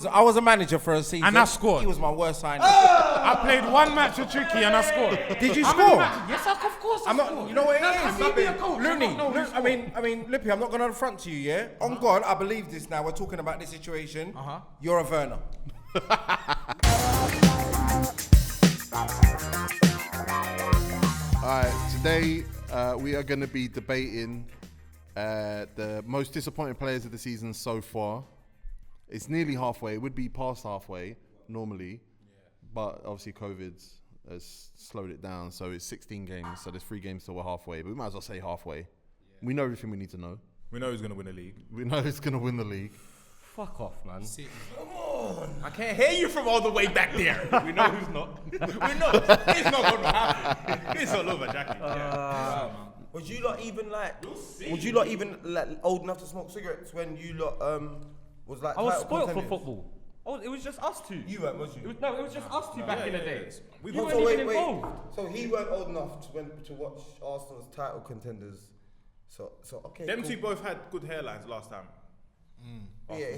I was a manager for a season. And I scored. He was my worst signing. I played one match with Tricky and I scored. Did you How many score? matches? Yes, of course I scored. You know what it That's is? me being a coach. Looney, No, I mean, Lippy, I'm not going to front to you, yeah? On God, I believe this now. We're talking about this situation. You're a Werner. Alright, today we are going to be debating the most disappointing players of the season so far. It's nearly halfway. It would be past halfway normally, but obviously COVID has slowed it down. So it's 16 games, so there's 3 games till we're halfway. But we might as well say halfway. Yeah. We know everything we need to know. We know who's going to win the league. We know who's going to win the league. Fuck off, man. Come on. I can't hear you from all the way back there. We know who's not. We know. It's not going to happen. It's all over, Jackie. Was you lot even old enough to smoke cigarettes when you lot was like? I was title spoiled for contenders? football. It was just us two. You weren't, was you? It was just us two back in the day. We You got weren't even involved. So he weren't old enough to watch Arsenal's title contenders. So okay. Them cool. two both had good hairlines last time. Yeah,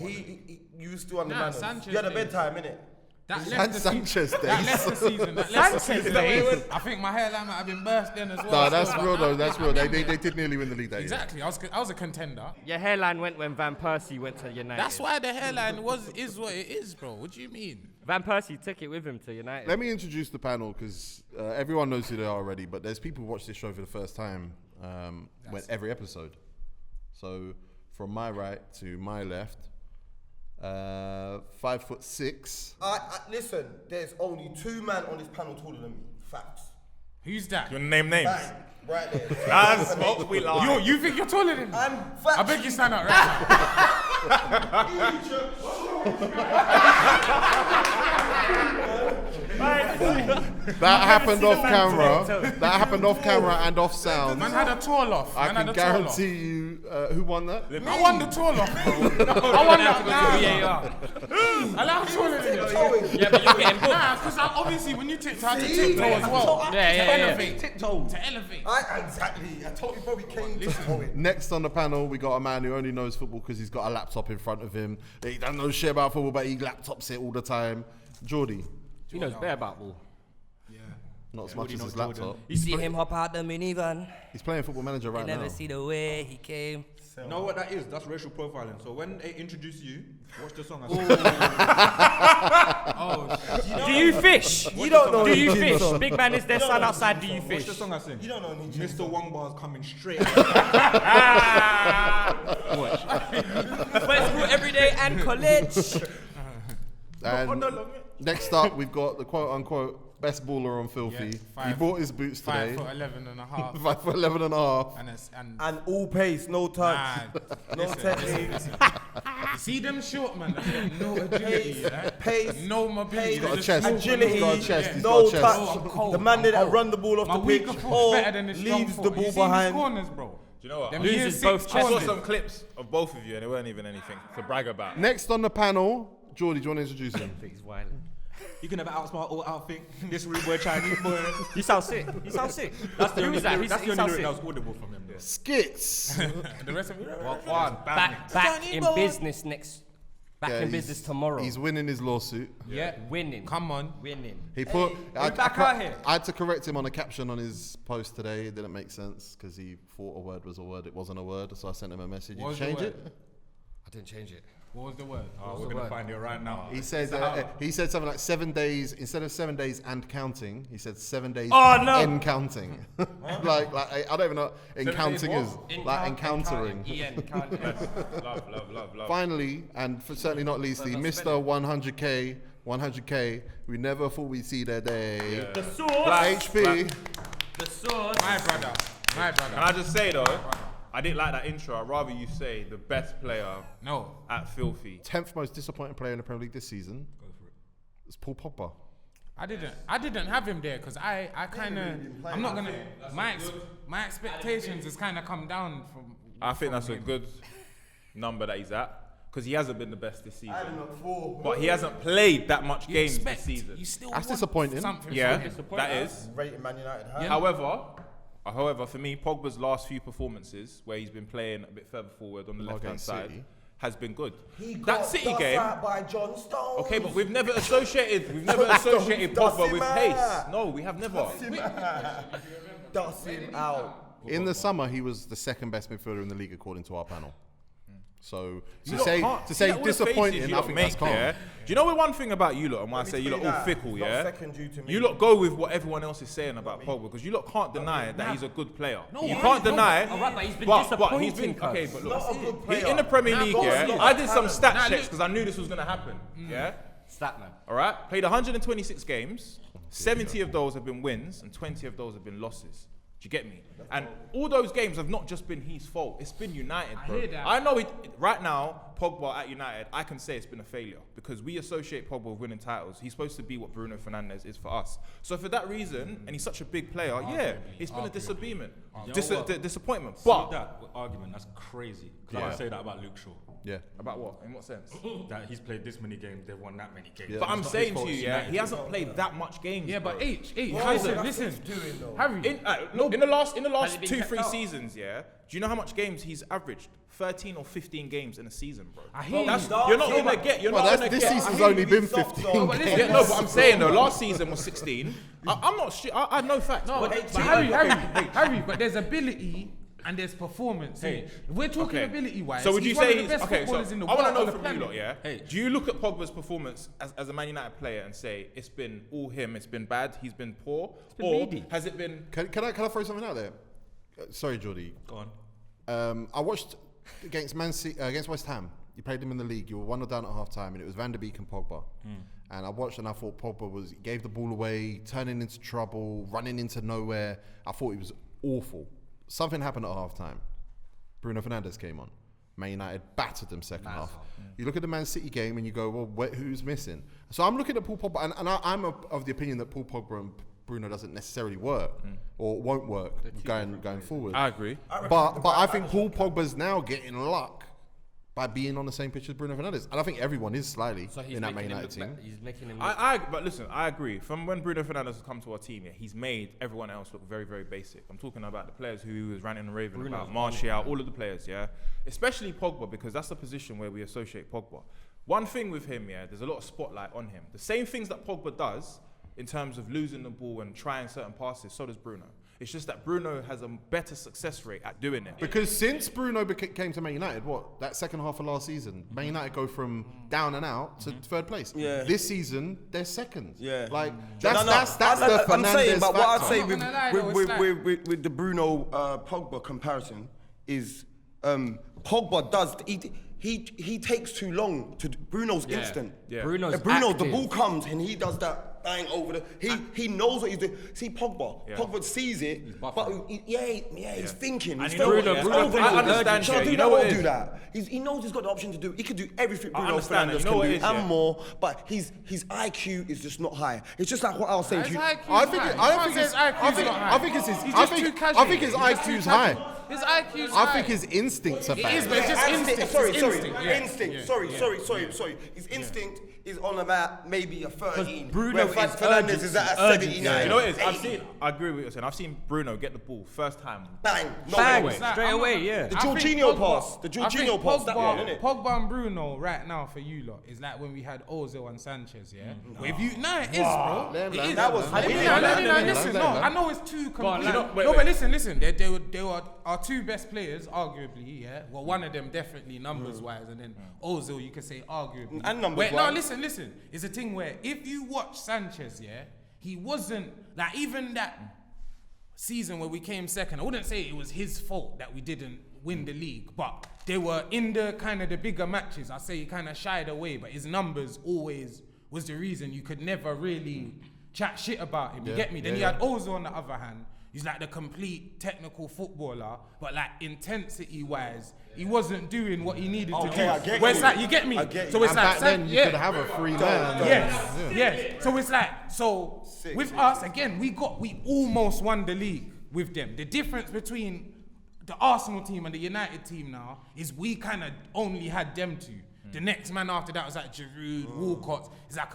you was still on the Nah, manners. Sanchez You had a days. bedtime, innit? That And left the Sanchez That days. left the season. That left the Sanchez season. days. I think my hairline might have been burst then as well. No, that's So, real but though. I- That's I real. They remember. did nearly win the league that year. Exactly. I was a contender. Your hairline went when Van Persie went to United. That's why the hairline is what it is, bro. What do you mean? Van Persie took it with him to United. Let me introduce the panel because everyone knows who they are already, but there's people who watch this show for the first time every episode. So from my right to my left, 5'6". Listen, there's only 2 men on this panel taller than me. Facts. Who's that? You want to name names? Bang. Right there. That's smoke, we lie. You think you're taller than me? I'm I beg you stand up right That happened off camera. That happened off camera and off sound. now. Man had a tall off. I Man had can a tall off. guarantee you who won that. I won the tall off, bro. I won that. Nah. Allow taller than you. Yeah, but you're getting booked. Nah, because obviously when you tiptoe, I had to tiptoe as well. Yeah. To elevate. Exactly. I told you, bro, we came to toe it. Next on the panel, we got a man who only knows football because he's got a laptop in front of him. He doesn't know shit about football, but he laptops it all the time. Jordy, He knows bare about ball. not as much as his laptop. You see him hop out the minivan. He's playing Football Manager right You now. never see the way he came. You know what that is? That's racial profiling. So when they introduce you, watch the song. Do you fish? You don't know. Do you Ninja fish? song. Big man is their son outside. Do you Watch the fish? song I sing. You don't know Ninja. Mr. Wong Bar's coming straight. Went school every day and college. And next up, we've got the quote-unquote best baller on Filthy. Yeah, He bought his boots today. 5'11" and a half. 5'11" and a half. And all pace, no touch, no technique. You see them short man, no agility, right? Pace, no mobility. He's got a Just chest. move, agility, He's got a chest. He's no got a chest. Oh, I'm touch. cold, The man I'm that cold. run the ball off My the weaker pitch foot's better than the strong leaves foot. the You ball see these behind. corners, bro. Do you know what? Them Loses year both six I saw corners. some clips of both of you and it weren't even anything to brag about. Next on the panel, Jordy, do you want to introduce him? He's wild. You can never outsmart or outthink this rude boy Chinese boy. You sound sick. You sound sick. That's the Who only was that? lyric. That's He the only sounds lyric that sick. was audible from him. There. Skits. The rest of it. Back in business next. Back Yeah, in business tomorrow. He's winning his lawsuit. Yeah, winning. come on. Winning. He put. I back out here. I had to correct him on a caption on his post today. It didn't make sense because he thought a word was a word. It wasn't a word, so I sent him a message. What You was the change word? it. I didn't change it. What was the word? We're gonna find it right now. He said something like 7 days instead of 7 days and counting. He said 7 days in counting. like I don't even know what counting is. Encountering. Love. Finally, and certainly not leastly, Mr. 100K. We never thought we'd see that day. The sauce. HP. The sauce. My brother. Can I just say though, I didn't like that intro. I'd rather you say the best player No. at Filthy. 10th most disappointing player in the Premier League this season. It's Paul Pogba. I didn't have him there because I kind of, I'm not gonna, my expectations has kind of come down from. I think that's a good number that he's at because he hasn't been the best this season. But he hasn't played that much games this season. You still That's want disappointing. something Yeah, from him. that is. Rating Man United high. However, for me, Pogba's last few performances where he's been playing a bit further forward on the left-hand Against side, City. has been good. He That got City dust game. out by John Stones. Okay, but we've never associated Pogba with pace. No, we have never. Dust him out. In the summer, he was the second best midfielder in the league according to our panel. So You to lot say can't- see, all the disappointing, faces you I lot think make, that's calm. yeah? Do you know one thing about you lot and why I me say you tell lot you all that, fickle, it's not yeah? second due to me. You lot go with what everyone else is saying about Pogba because you lot can't deny that he's a good player. You he can't is. deny. No, alright, but he's been but disappointing, he's been okay. But look, Not a good player. in the Premier Nah, League, go yeah, on, I did some talent. stat Nah, checks look- because I knew this was gonna happen. Yeah, Stat man. all right. Played 126 games. 70 of those have been wins and 20 of those have been losses. Do you get me? And all those games have not just been his fault. It's been United, bro. hear that. I know it right now. Pogba at United, I can say it's been a failure because we associate Pogba with winning titles. He's supposed to be what Bruno Fernandes is for us. So for that reason, and he's such a big player, yeah, it's been a disappointment, disappointment. But But that argument, that's crazy. Because I Yeah. would say that about Luke Shaw. Yeah. about what? In what sense? That he's played this many games, they've won that many games. Yeah. But I'm It's not saying his to fault, you, it's yeah, United. he hasn't played that much games. Yeah, but bro. H, Well, listen, that's listen, what he's doing, though. Harry. In the last it been 2-3 kept out? seasons, yeah. Do you know how much games he's averaged? 13 or 15 games in a season, bro. I hear That's, you. you're not gonna get. You're Well, not that's gonna this get. season's I only hear been you, soft 15 though. But games. listen, Yeah, no, but I'm saying though, last season was 16. I'm not sure. I have no facts. No, but but Harry, but there's ability and there's performance. Hey, if we're talking ability-wise, So would you he's one say of the he's best okay? So footballers in the I want to world, know on the from you planet. lot, yeah. Hey. Do you look at Pogba's performance as a Man United player and say it's been all him? It's been bad. He's been poor, or has it been? Can I throw something out there? Sorry, Jordy. Go on. I watched against Man City, against West Ham. You played them in the league. You were 1-0 down at half time, and it was Van der Beek and Pogba. And I watched, and I thought Pogba gave the ball away, turning into trouble, running into nowhere. I thought he was awful. Something happened at half time. Bruno Fernandes came on. Man United battered them second half. You look at the Man City game and you go, well, who's missing? So I'm looking at Paul Pogba, and I'm of the opinion that Paul Pogba and Bruno doesn't necessarily work or won't work going forward. I agree. But I think Paul Pogba's now getting luck by being on the same pitch as Bruno Fernandes. And I think everyone is slightly So he's in that Man making him United look team. He's making him. But listen, I agree. From when Bruno Fernandes has come to our team, yeah, he's made everyone else look very, very basic. I'm talking about the players who he was ranting and raving about, Martial, all of the players, yeah. Especially Pogba, because that's the position where we associate Pogba. One thing with him, yeah, there's a lot of spotlight on him. The same things that Pogba does in terms of losing the ball and trying certain passes, so does Bruno. It's just that Bruno has a better success rate at doing it. Because since Bruno came to Man United, that second half of last season, Man United go from down and out to third place. Yeah. This season, they're second. Yeah. Like, No, that's the Fernandes I'm saying, but what I'd factor. say I'm not gonna lie, though, it's like- with the Bruno Pogba comparison is Pogba does he takes too long to Bruno's instant. Yeah. Bruno's The active. ball comes and he does that bang over the. He knows what he's doing. See Pogba, Yeah. Pogba sees it, but he's thinking. He's And you know what, thinking. yeah? Bruno, I understand, Shall I yeah, do you that know or what it do is? that? He knows he's got the option to do. He could do everything I Bruno understand Fernandes it. You know can what do it is, and yeah? more, but his IQ is just not high. It's just like what I was saying to you. I think his IQ's high. His IQ's I high. think his instincts are It bad. is, but it's just instinct. Sorry, It's sorry, instinct, yeah. instinct. Sorry. His instinct is on about maybe a 13. Bruno where is Fernandes is at a urgency. 79. You know what it is? 80. I agree with what you're saying. I've seen Bruno get the ball first time. Bang, no Bang, way. straight away, yeah. The I think Jorginho Pogba- pass, the I Jorginho think pass, that Pogba- one, innit? Pogba and Bruno right now for you lot is like when we had Ozil and Sanchez, yeah? If you, it is, bro. It is. That was Let me weird. know, listen, no, I know it's too complete. no, wait, No, wait. but listen, they were our two best players, arguably, yeah? Well, one of them definitely numbers-wise, and then Ozil, you could say arguably. And numbers-wise. No, listen. It's a thing where if you watch Sanchez, yeah, he wasn't, like, even that season where we came second, I wouldn't say it was his fault that we didn't win the league, but they were in the kind of the bigger matches. I say he kind of shied away, but his numbers always was the reason you could never really chat shit about him. You get me? Then you had Ozil on the other hand. He's like the complete technical footballer, but like intensity-wise, he wasn't doing what he needed to do. I get Where it's you. like, you get me? I get you. So it's And like, back then, you could have a free man. Yes. So it's like, with us, again, we almost won the league with them. The difference between the Arsenal team and the United team now is we kind of only had them two. The next man after that was like Giroud, Walcott. It's like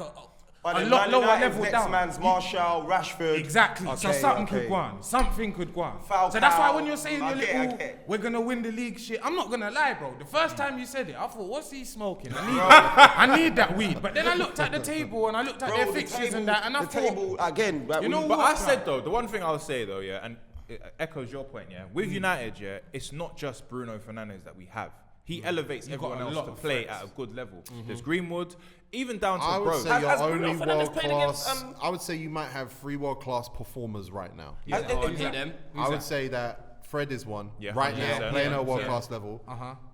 But a then lot Man lower United's level next down. man's Martial, Rashford. Exactly. So Okay, something okay. could go on. Something could go on. Falcao. So that's why when you're saying I your get it, I little, get it. we're gonna win the league shit, I'm not gonna lie, bro. The first time you said it, I thought, what's he smoking? I need that weed. But then I looked at the table and I looked at their the fixtures table- and that, and I the thought, table again. Like, you know But what, I said though, the one thing I'll say though, yeah, and it echoes your point, yeah. With United, yeah, it's not just Bruno Fernandes that we have. He elevates You've got everyone a else lot to of play threats. at a good level. There's Greenwood, even down to I would bro. say Has your Bruno only Fernandes world played class. against, I would say you might have 3 world class performers right now. Who's them? I would say that Fred is one Yeah, right 100%. now, playing at a Yeah. world class level.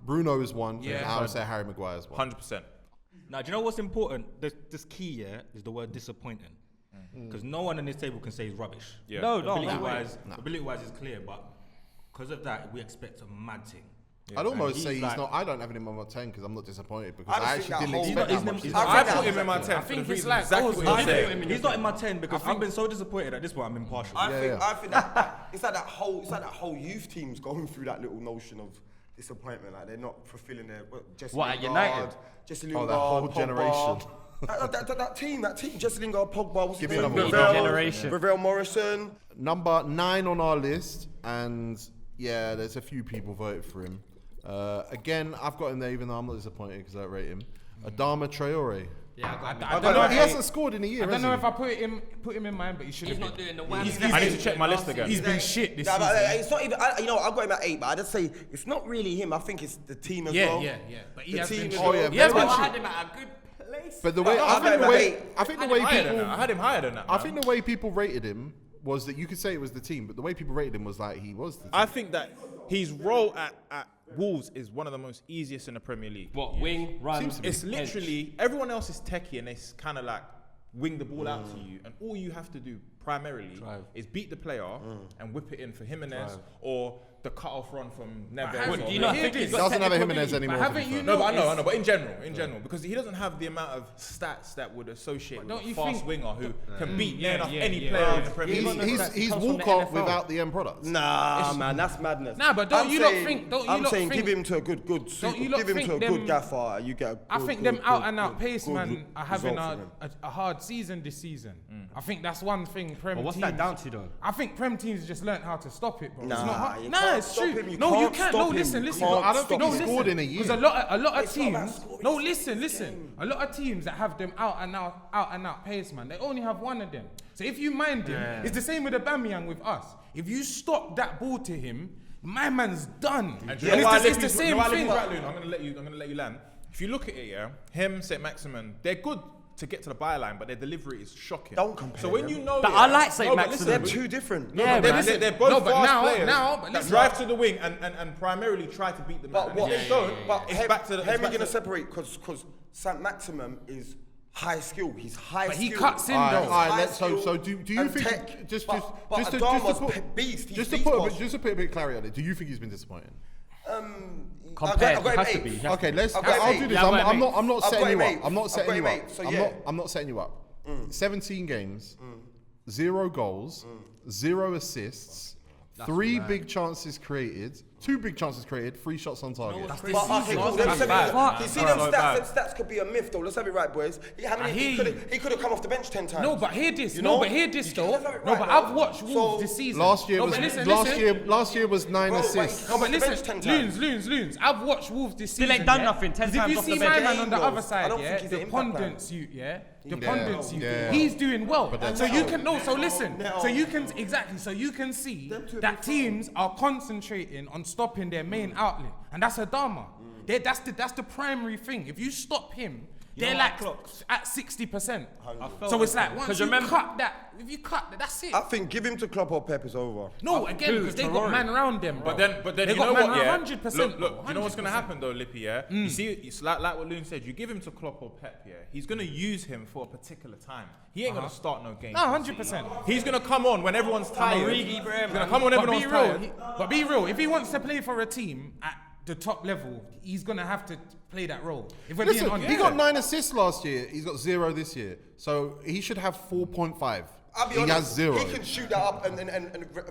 Bruno is one. Yeah. And I would say Harry Maguire is one. 100%. Now, do you know what's important? This key, yeah, is the word disappointing. Because no one on this table can say he's rubbish. Yeah. No, Ability-wise is clear, but because of that, we expect a mad thing. I'd almost And say he's he's like- not. I don't have him on my 10 because I'm not disappointed because I I just think actually that didn't whole- expect that he's much. not- I put him in my 10. I think for the it's reason like exactly Ozil. what you I said. think- He's not in my 10 because I've been so disappointed at this point. I'm impartial. I Yeah, think that it's like that whole youth team's going through that little notion of disappointment. Like they're not fulfilling their Jesse What, at Lingard, United? Jesse Oh, Lingard, that whole Pogba. generation. that team, Jesse Lingard, Pogba, what's Give his me name? another one. Generation. Ravel Morrison. Number 9 on our list, and yeah, there's a few people voted for him. Again, I've got him there, even though I'm not disappointed because I rate him. Adama Traoré. Yeah, I got I don't know if He hasn't scored in a year. I don't has know he? if I put him in mind, but he should He's have not been. doing the one. I need to check my list again. He's been shit this Nah, season. but it's not even. I've got him at 8, but I just say it's not really him. I think it's the team as well. Yeah. But he The has team been is shit. Oh, yeah, He has very been I shit. had him at a good place. But the way No, I I've think got the him way at I think the I way had him higher than that. people I had him higher than that. I man. think the way people rated him was that you could say it was the team, but the way people rated him was like he was the team. I think that his role at Wolves is one of the most easiest in the Premier League. What, wing, run? Seems to be. It's literally everyone else is techie and they kind of like wing the ball out to you, and all you have to do primarily is beat the player and whip it in for Jimenez or the cut-off run from Neves. What, or- do you not think he he's got doesn't have a technical Jimenez ability? anymore. But to be haven't you fair. No, but I know, but in general, because he doesn't have the amount of stats that would associate with don't a you fast think- winger who can beat Yeah, enough yeah, any yeah. player in the Premier He's League. he's comes from the Walcott NFL. without the end products. Nah, man, that's madness. Nah, but don't you lot saying- think- don't you I'm lot saying think- give him to a good Don't you lot give him think to a them- good gaffer. And you get. A I good- think good- them out good- and out good- pace good man are having result for him. a hard season this season. I think that's one thing Prem But what's teams, that down to though? I think Prem teams just learnt how to stop it, bro. It's Nah, not hard. you Nah, can't it's stop true. him, you No, you can't can't. stop No, him, listen, you listen. can't I don't think no, he scored in a year. Because a lot of It's not about teams. scoring, No, it's listen. A lot of teams that have them out and out pace, man. They only have one of them. So if you mind him, it's the same with Aubameyang with us. If you stop that ball to him, my man's done. And it's the same thing. I'm gonna let you land. If you look at it, yeah, him, St. Maximin, they're good to get to the byline, but their delivery is shocking. Don't compare So when them. you know, But yeah, I like St. no, but Maximin. listen, They're two different. Yeah, they're, man. they're both No, but fast now- players but that listen. drive to the wing and primarily try to beat the man. But And what? if they don't, But it's back to the. How are it's we back gonna to- separate? Because Saint Maximum is high skill. He's high But skill. he cuts in All though. right, High so skill do you and think tech. just But to Adama's put beast. He's just to beast put boss. just to put a bit of clarity on it, do you think he's been disappointing? Compared, I've got it him has to eight. be. He has Okay, to let's. I've got him I'll eight. do this. Yeah, I've got him I'm not I've setting got you him up. eight. I'm not I've setting got you him up. eight, so yeah. I'm not setting you up. 17 games, 0 goals, 0 assists, 3 big chances created, 2 big chances created, 3 shots on target. But okay, cool. Them bad. You see them stats could be a myth though. Let's have it right, boys. I hear He could have come off the bench 10 times. No, but hear this. You know? No, but hear this You though. can't have it No, right, but though. I've watched Wolves So, this season. Last year No, was but listen. last year was 9 Bro, assists. but No, but Off the bench listen, 10 times. Loons. I've watched Wolves this Still season. ain't done yeah? nothing, 10 'Cause times if off you the see my bench. man on the Game other goals. I side, don't yeah, think he's the an impact pundits you, yeah, the Yeah. pundits you, Yeah. he's doing well. But So that's you how- can so listen, so you can see that teams are concentrating on stopping their main outlet, and that's Adama. That's the primary thing. If you stop him, they're know like what clocks? at 60%. felt So it's that. like once 'Cause you remember- cut that, if you cut that, that's it. I think give him to Klopp or Pep is over. No, again, because they got Traoré. man around them, bro. But then they you got know man what? Yeah, 100%. look, you know what's gonna happen though, Lippy. Yeah, you see, it's like what Loon said. You give him to Klopp or Pep. Yeah, he's gonna use him for a particular time. He ain't gonna start no game. No, 100%. He's gonna come on when everyone's tired. He's gonna come on when But everyone's be tired. real. But be real. If he wants to play for a team at the top level, he's gonna have to play that role. If we're being Listen, honest, he got 9 assists last year. He's got 0 this year, so he should have 4.5. I'll be He honest, has 0. He can shoot that up and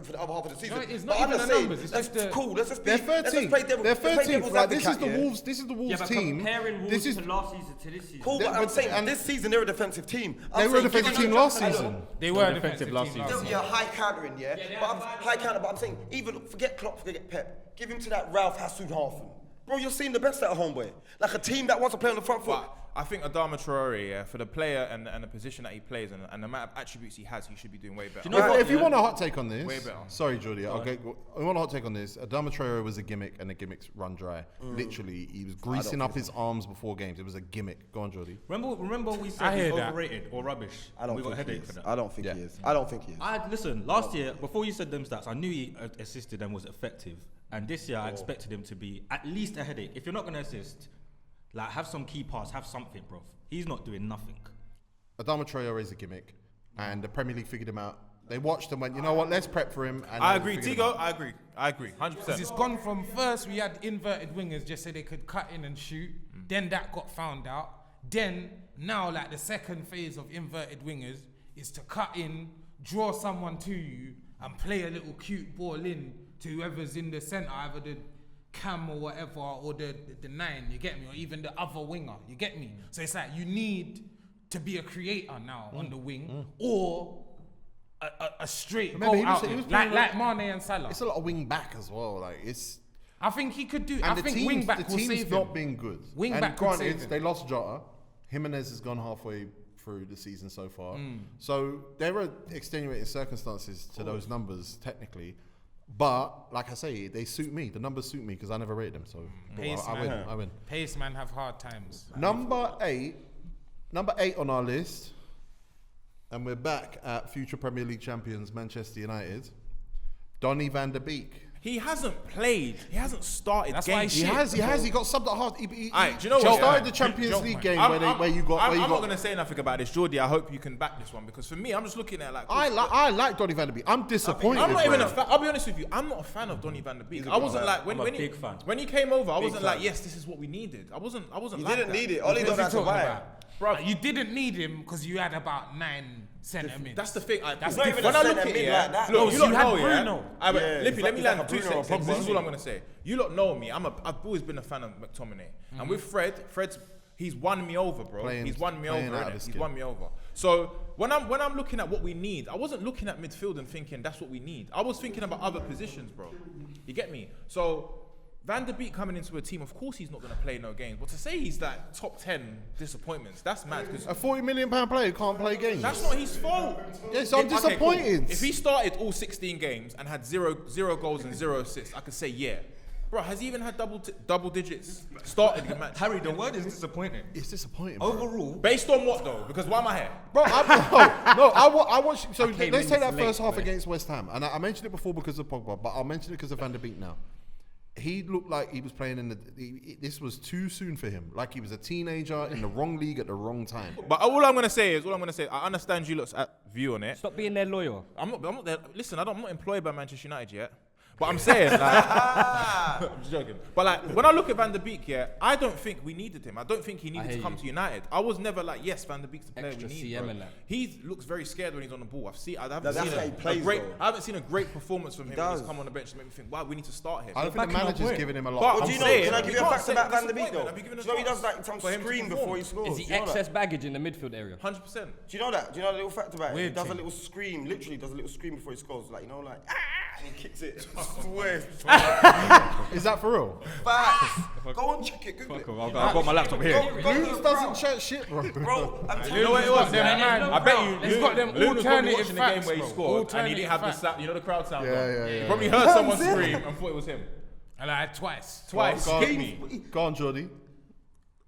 for the other half of the season. No, it's But not I'm even just the saying, numbers, it's that's just the- cool. Let's just They're let's just 13th. play They're play 13th. devil's Like, this is advocate, the yeah? Wolves. This is the Wolves Yeah, but team. comparing Wolves This is to last season to this season. Cool, but I'm saying and- this season they're a defensive team. they I'm were a saying defensive give team them last a- season. They were a defensive defensive last team season. last They'll be season. a high countering, yeah? But high counter, but I'm saying, even forget Klopp, forget Pep. Give him to that Ralph Hasenhuttl. Bro, you're seeing the best out of homeboy. Like a team that wants to play on the front foot. But I think Adama Traoré, yeah, for the player and the position that he plays and the amount of attributes he has, he should be doing way better. If you want a hot take on this, Way better. sorry, Jordy. Okay, I want a hot take on this. Adama Traoré was a gimmick, and the gimmicks run dry. Literally, he was greasing up his arms before games. It was a gimmick. Go on, Jordy. Remember we I said he's hear that. overrated or rubbish. I don't we got a think he headache is. for that. I don't think Yeah. he is. I don't think he is. Listen, last year, before you said them stats, I knew he assisted and was effective. And this year, I expected him to be at least a headache. If you're not going to assist, like, have some key pass, have something, bro. He's not doing nothing. Adama Traoré is a gimmick, and the Premier League figured him out. They watched and went, you know what? Let's prep for him. And I then agree, figured him Tego. out. I agree, 100%. Because it's gone from first we had inverted wingers just so they could cut in and shoot. Then that got found out. Then now like the second phase of inverted wingers is to cut in, draw someone to you and play a little cute ball in to whoever's in the centre, either the cam or whatever, or the 9, you get me? Or even the other winger, you get me? So it's like you need to be a creator now on the wing or a straight Remember, goal he was- out he was like playing Mane and Salah. It's a lot of wing back as well. Like it's. I think he could do. And I the think team's, wing back the will team's save not him. been good. Wing and back could save granted, him. they lost Jota. Jimenez has gone halfway through the season so far. Mm. So there are extenuating circumstances to those numbers, technically. But like I say, they suit me. The numbers suit me because I never rate them. So Pace I win. man. I win. Pace man have hard times. Number eight on our list, and we're back at future Premier League champions Manchester United. Donny van der Beek. He hasn't played. He hasn't started That's why games. he He has. He bro. got subbed at half. He Aight, do you know he what? started Yeah. the Champions Joke, League man. game I'm where you got. not going to say nothing about this, Jordy. I hope you can back this one because for me, I'm just looking at like. I like Donny van der Beek. I'm disappointed. I'm not even bro. a fan. I'll be honest with you. I'm not a fan of Donny van der Beek. I wasn't like when I'm a he big fan. when he came over. I Big wasn't like, fan. yes, this is what we needed. I wasn't. You like didn't that. need it. All he What done is he had to talking buy. about? Bro. You didn't need him because you had about 9 centre mids. That's the thing. That's not even when a I look centre at mid it, like that. look, No, you so lot you had know, Bruno. Yeah, but Yeah, Lippy, he's let me like land a 2 Bruno or seconds. Pogba, This is isn't all he? I'm gonna say. You lot know me. I've always been a fan of McTominay, and with Fred's. He's won me over, bro. He's won me over. playing out of innit? his He's skin. won me over. So when I'm looking at what we need, I wasn't looking at midfield and thinking that's what we need. I was thinking about other positions, bro. You get me? So Van der Beek coming into a team, of course he's not going to play no games. But to say he's like top 10 disappointments, that's mad. Because A £40 million player who can't play games. that's not his fault. Yes, I'm Okay, cool. disappointed. If he started all 16 games and had zero goals and 0 assists, I could say yeah. Bro, has he even had double digits started in match? Harry, the word is disappointing. It's disappointing. Bro. Overall, Based on what though? Because why am I here? Bro, I watched. So came let's in take that late, first half mate. against West Ham, and I mentioned it before because of Pogba, but I'll mention it because of Van der Beek now. He looked like he was playing in this was too soon for him. Like he was a teenager in the wrong league at the wrong time. But all I'm gonna say, I understand you lot's view on it. Stop being their lawyer. I'm not there. Listen, I'm not employed by Manchester United yet. But I'm saying, like, I'm just joking. But like, when I look at Van der Beek, yeah, I don't think we needed him. I don't think he needed hear to come you. to United. I was never like, yes, Van der Beek's the player Extra we need. CM Bro. and that. He looks very scared when he's on the ball. That's how he plays, though. I haven't seen a great performance from him when does. he's come on the bench to make me think, wow, we need to start him. I don't think the manager's giving him a lot. But But I'm do you know, saying, can I give you a can't fact say about Van der Beek though? disappointment. I'm Do giving you know he a does chance like some for him to scream perform. before he scores? Is Do he you know that? excess baggage in the midfield area? 100%. Do you know that? Do you know the little fact about it? He Weird does a thing. little scream, literally does a little scream before he scores, like, you know, like, ah, and he kicks it. Swear. Is that for real? Facts. Go and check it, Google it. I've got my laptop here. Loons doesn't chat shit, bro. Bro, I'm telling You know what it was? Them Yeah? man. I bet you. He's got them Loon was probably alternative watching the game facts, where he bro. scored and he didn't have the Alternative sound, you know the crowd sound. Yeah. He probably heard someone scream and thought it was him. And like twice. Twice. Go Hit on, me. Go on, Jordy.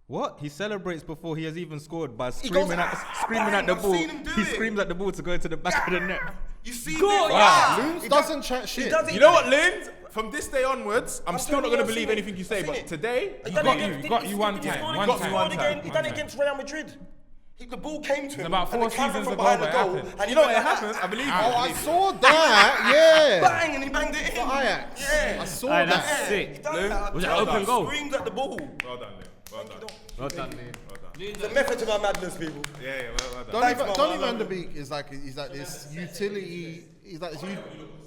What? He celebrates before he has even scored by goes, screaming at the I've ball. seen him do He it. screams at the ball to go into the back of the net. You see Go, this? yeah. Loons He doesn't chat shit. He does it. You know what, Lynn? From this day onwards, I'm I've still done not it, going to I've believe seen anything it. you say, I've seen but it. today, He got you one time. He done it against Real Madrid. The ball came to him. about and 4 the camera seasons from ago behind the that goal, happened. and you know what happens? I believe Oh, I you. saw that. Yeah. Bang, and he banged it in. Ajax. Yeah. I saw Aye, that. that's Yeah, sick. he done that. Was it Tell open you, goal? Screams at the ball. Well done, Lynn. Well done. Well done, Lee. Well done. It's a method to my madness, people. Yeah, well done. Donny Van der Beek is like this utility. He's like this.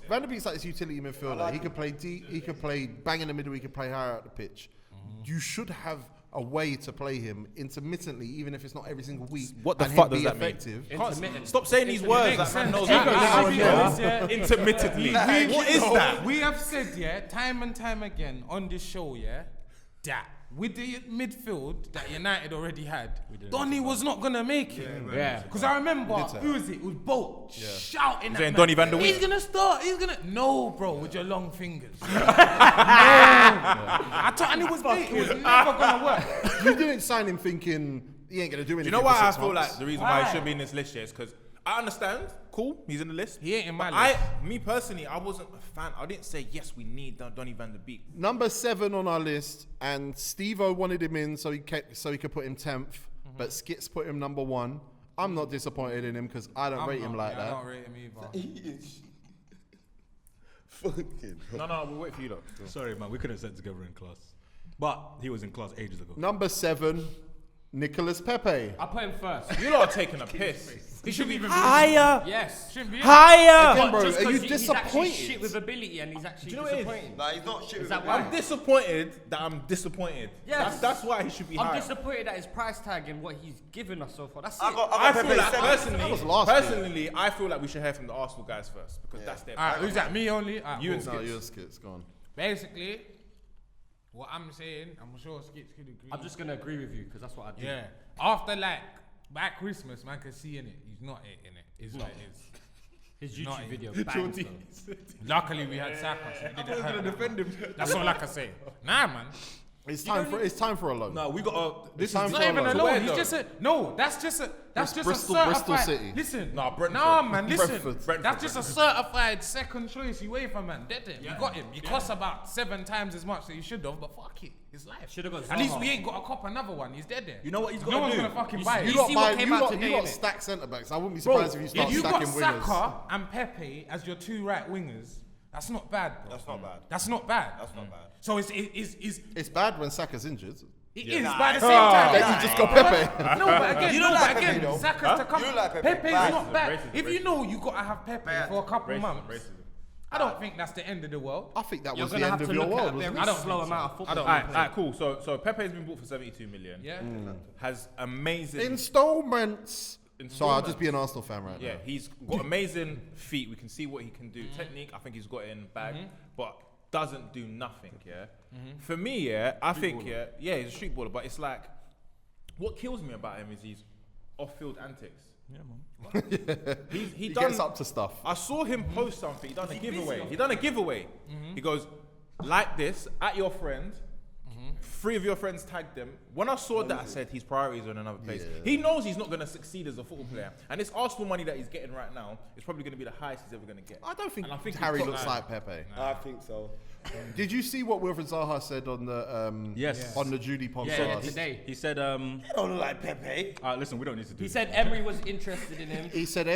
Van der Beek's like this utility midfielder. He could play deep. He could play bang in the middle. He could play higher up the pitch. You should have a way to play him intermittently, even if it's not every single week. What the and fuck him does be that mean? effective. Stop saying these words that man knows. Intermittently. What is that? We have said, time and time again on this show, that with the midfield that United already had, Donny was not gonna make it. Because I remember, who was it? It was Bolt shouting at Donny van der Beek. He's gonna start. No, bro, with your long fingers. No. And it was bait. It was never gonna work. You didn't sign him thinking he ain't gonna do anything. Do you know why for I 6 feel months. like the reason why he should be in this list is because I understand. Cool, he's in the list. He ain't in my But list. Me personally, I wasn't a fan. I didn't say yes, we need Donny van der Beek. Number 7 on our list, and Steve-O wanted him in so he could put him 10th, but Skits put him number 1. I'm not disappointed in him because I don't rate him like I that. don't rate him either. Fucking. No, we'll wait for you lot. Sorry, man, we couldn't sit together in class. But he was in class ages ago. Number 7, Nicolas Pépé. I put him first. You lot are taking a piss. He shouldn't even Higher. Yes. Shouldn't be. Higher. Again, bro, Just are 'cause you he's actually disappointed? shit with ability and he's actually Do you know what it is? disappointing. Nah, he's not shit. Is that with why? I'm disappointed that I'm disappointed. Yes. That's why he should be I'm higher. disappointed at his price tag and what he's given us so far. That's I it. got I Pepe feel like second. That was last year. personally, I feel like we should hear from the Arsenal guys first because that's their. Alright, who's that? Me only? You and No, Skits. you're Skits, go on. Basically, what I'm saying, I'm sure Skits could agree. I'm just going to agree with you because that's what I do. Yeah. After by Christmas, man can see in it. He's not in it. It's like His Not YouTube in- video bangs though. luckily we had Saka, so he didn't hurt him. That's all I can say. Nah, man. It's time for a loan. No, we got This It's time not for a even loan. alone. He's just a that's just Bristol- a Bristol certified. City. Listen, Nah, Brentford. nah, man, listen. Brentford. That's just a certified second choice UEFA man. Did it? You got him. He costs about 7 times as much that you should have, but fuck it, his life. Should have got At least Zaha. we ain't got to cop another one. He's dead there. You know what he's No gotta one's do? gonna fucking You buy see- it. You lot see what buy, came you out lot, today, you lot innit? stack centre backs. I wouldn't be Bro, surprised if you start if you got stacking wingers. Saka and Pepe as your 2 right wingers, that's not bad, bro. That's not bad. That's not bad. That's not bad. So it's It's bad when Saka's injured. It is, but at the same time, Then you just got Pepe. No, but again, You don't like Pepe, again, though. Saka's to come. You don't like Pepe. Pepe's Bad. not bad. Racism, If you know you gotta have Pepe for a couple months, I don't think that's the end of the world. I think that You're was going the to end have of to your look at world. a wasn't very it? I don't slow think so. amount of football. Alright, cool. So Pepe's been bought for 72 million. Yeah. Has amazing. Installments. So I'll just be an Arsenal fan right Yeah, now. he's got amazing feet. We can see what he can do. Technique, I think he's got it in bag, but doesn't do nothing. Yeah. For me, I think he's a street baller, but it's like what kills me about him is his off-field antics. Yeah, man. He He done, gets up to stuff. I saw him post something. He done a giveaway. He done a giveaway. He goes like this at your friend. 3 of your friends tagged them. When I saw that, I said his priorities are in another place. Yeah. He knows he's not going to succeed as a football player, and this Arsenal money that he's getting right now is probably going to be the highest he's ever going to get. I don't think, And I think Harry he's looks got- like Pepe. I think so. Did you see what Wilfred Zaha said on the Yes. on the Judy podcast? Yeah, today. He said, Don't look like Pepe. listen, we don't need to do He this. said Emery was interested in him. He said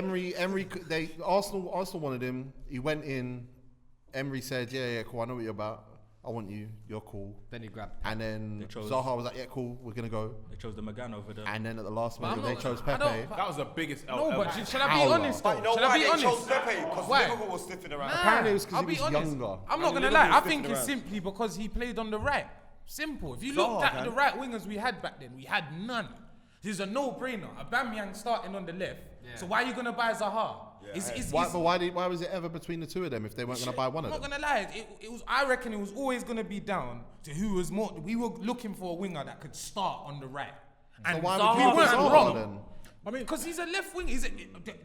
Arsenal wanted him. He went in. Emery said, yeah, cool. I know what you're about. I want you. You're cool. Then he grabbed. And then chose- Zaha was like, yeah, cool. We're gonna go. They chose the McGann over there. And then at the last I'm minute, they not- chose I Pepe. don't- That was the biggest L. No, ever. but should I be Howler. honest though? But you know Should I why be they chose honest? Pepe? Because Why? Liverpool was sniffing around. Apparently it was 'cause I'll he be was honest. younger. I'm not gonna Liverpool lie. I sniffing think it's around. simply because he played on the right. Simple. If you Zaha looked at can. the right wingers we had back then, we had none. This is a no-brainer. Aubameyang starting on the left. So why are you gonna buy Zaha? Why was it ever between the two of them if they weren't gonna buy one of I'm them? not gonna lie. It was. I reckon it was always gonna be down to who was more. We were looking for a winger that could start on the right. And why Zaha, would you we weren't go Zaha wrong. then? I mean, Because he's a left wing. He's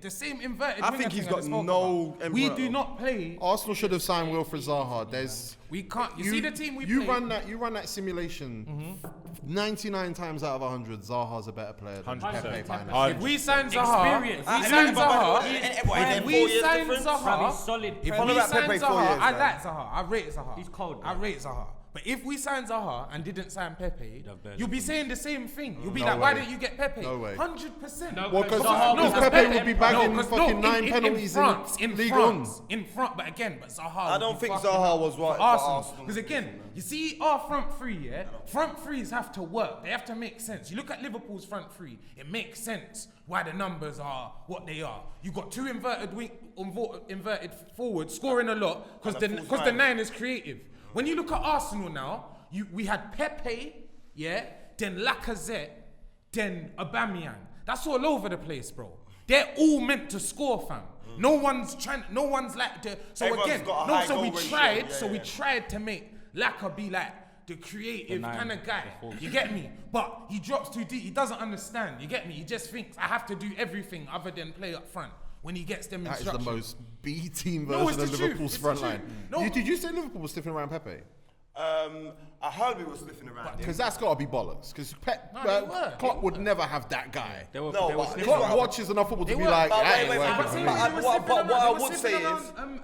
the same inverted. I winger think he's thing got just spoke no about. We inverted. do not play. Arsenal should have signed Wilfred Zaha. There's We can't. You see the team we you play. run that simulation. 99 times out of 100, Zaha's a better player than 100%. Pepe by now. If we sign Zaha, Experience. we sign Zaha. If We sign Bro, Zaha. he's solid. If Follow we that sign Pepe 4 Zaha, years, I man. like Zaha. I rate Zaha. He's cold, I bro. rate Zaha. But if we signed Zaha and didn't sign Pepe, have barely you'll be saying the same thing. You'll be No like, why way. didn't you get Pepe? No way. 100%. Well, because because Pepe would be bagging fucking 9 penalties in League France, One. in front. But again, Zaha. I don't think fucking Zaha up was for right for Arsenal. Arsenal. Because again, you see our front three, yeah. Front threes have to work. They have to make sense. You look at Liverpool's front three. It makes sense why the numbers are what they are. You got two inverted forwards scoring a lot because the 9 is creative. When you look at Arsenal now, we had Pepe, yeah, then Lacazette, then Aubameyang. That's all over the place, bro. They're all meant to score, fam. No one's like the. So Everyone's again, got a no. high So we goal ratio, tried. yeah, So we yeah. tried to make Laka be like the creative nine, kind of guy. the force. You get me? But he drops too deep. He doesn't understand. You get me? He just thinks I have to do everything other than play up front. When he gets them That is instructions. the most B team No, version it's of the Liverpool's truth. front It's the line. truth. No. Did you say Liverpool was sniffing around Pepe? I heard we were sniffing around him. Because that's got to be bollocks. Because No, they were. Klopp They would were. never have that guy. They were, No, they were but- sniffing Klopp around. watches enough football to They be were. like, But that wait, ain't wait, working but for see, me. but what I would say is-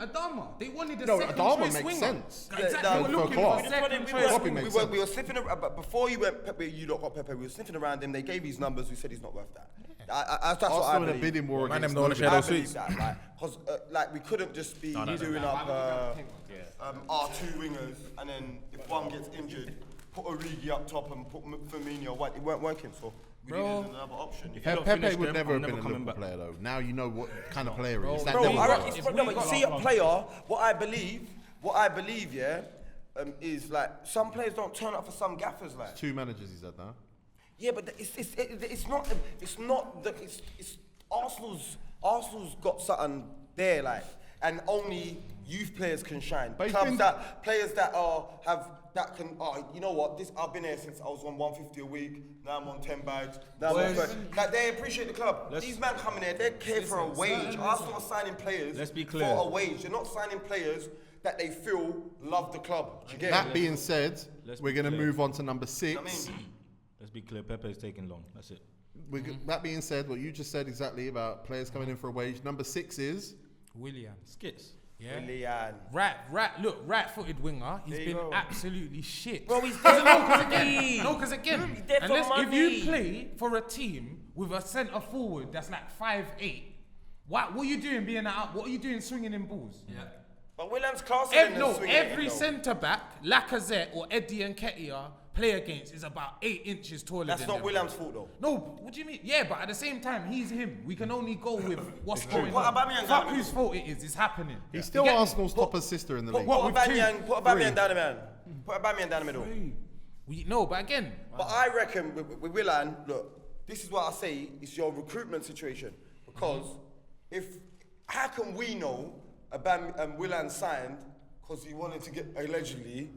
Adama. They wanted a No, second Adama choice makes winger. sense. Exactly. No, They were for looking Klopp. for a second choice Klopp winger. makes We sense. were sniffing around, but before you went Pepe, you lot got Pepe. We were sniffing around him. They gave his numbers. We said he's not worth that. That's what I Arsenal in a believe. bidding war Man, them against don't wanna nobody. share I those believe sweets. that, like, because like we couldn't just be doing up our two wingers, and then if one gets injured, put Origi up top and put Firmino. What it weren't working, so we needed another option. If you don't Pepe finish would them, never I'm have been a coming Liverpool back. player though. Now you know what kind of player he is. That Bro, never I works. reckon, no, but you see a player. What I believe, yeah, is like some players don't turn up for some gaffers, like. 2 managers he said now. Yeah, but it's not Arsenal's got something there, like, and only youth players can shine. But he's Clubs been- that players that can. Oh, you know what? I've been here since I was on 150 a week. Now I'm on 10 bags. Now I'm on 30. Like, they appreciate the club. These men coming here, they care for a wage. Arsenal are signing players Let's be clear. for a wage. They're not signing players that they feel love the club. Do you get That it? being said, Let's we're be going to clear. move on to number I 6. mean, Let's be clear, Pepe's taking long. That's it. That being said, what you just said exactly about players coming in for a wage. Number 6 is Willian. Skits. Yeah. Willian. Right-footed winger. He's There you been go. absolutely shit. Bro, he's there for Because money. again, He's there for if money. you play for a team with a centre forward that's like 5'8", what are you doing being out? What are you doing swinging in balls? Yeah. But William's class than Every though. centre back, Lacazette or Eddie and Nketiah play against is about 8 inches taller That's than not them. William's fault though. No, what do you mean? Yeah, but at the same time, he's him. We can only go with what's going Put on. Aubameyang Fuck down. whose fault it is. It's happening. he's You still get me? Arsenal's top assister in the league. what? Put with Aubameyang down the man. Put Aubameyang down the middle. No, but again, But I reckon with Willian, look, this is what I say, it's your recruitment situation. Because how can we know Willian signed because he wanted to get, allegedly,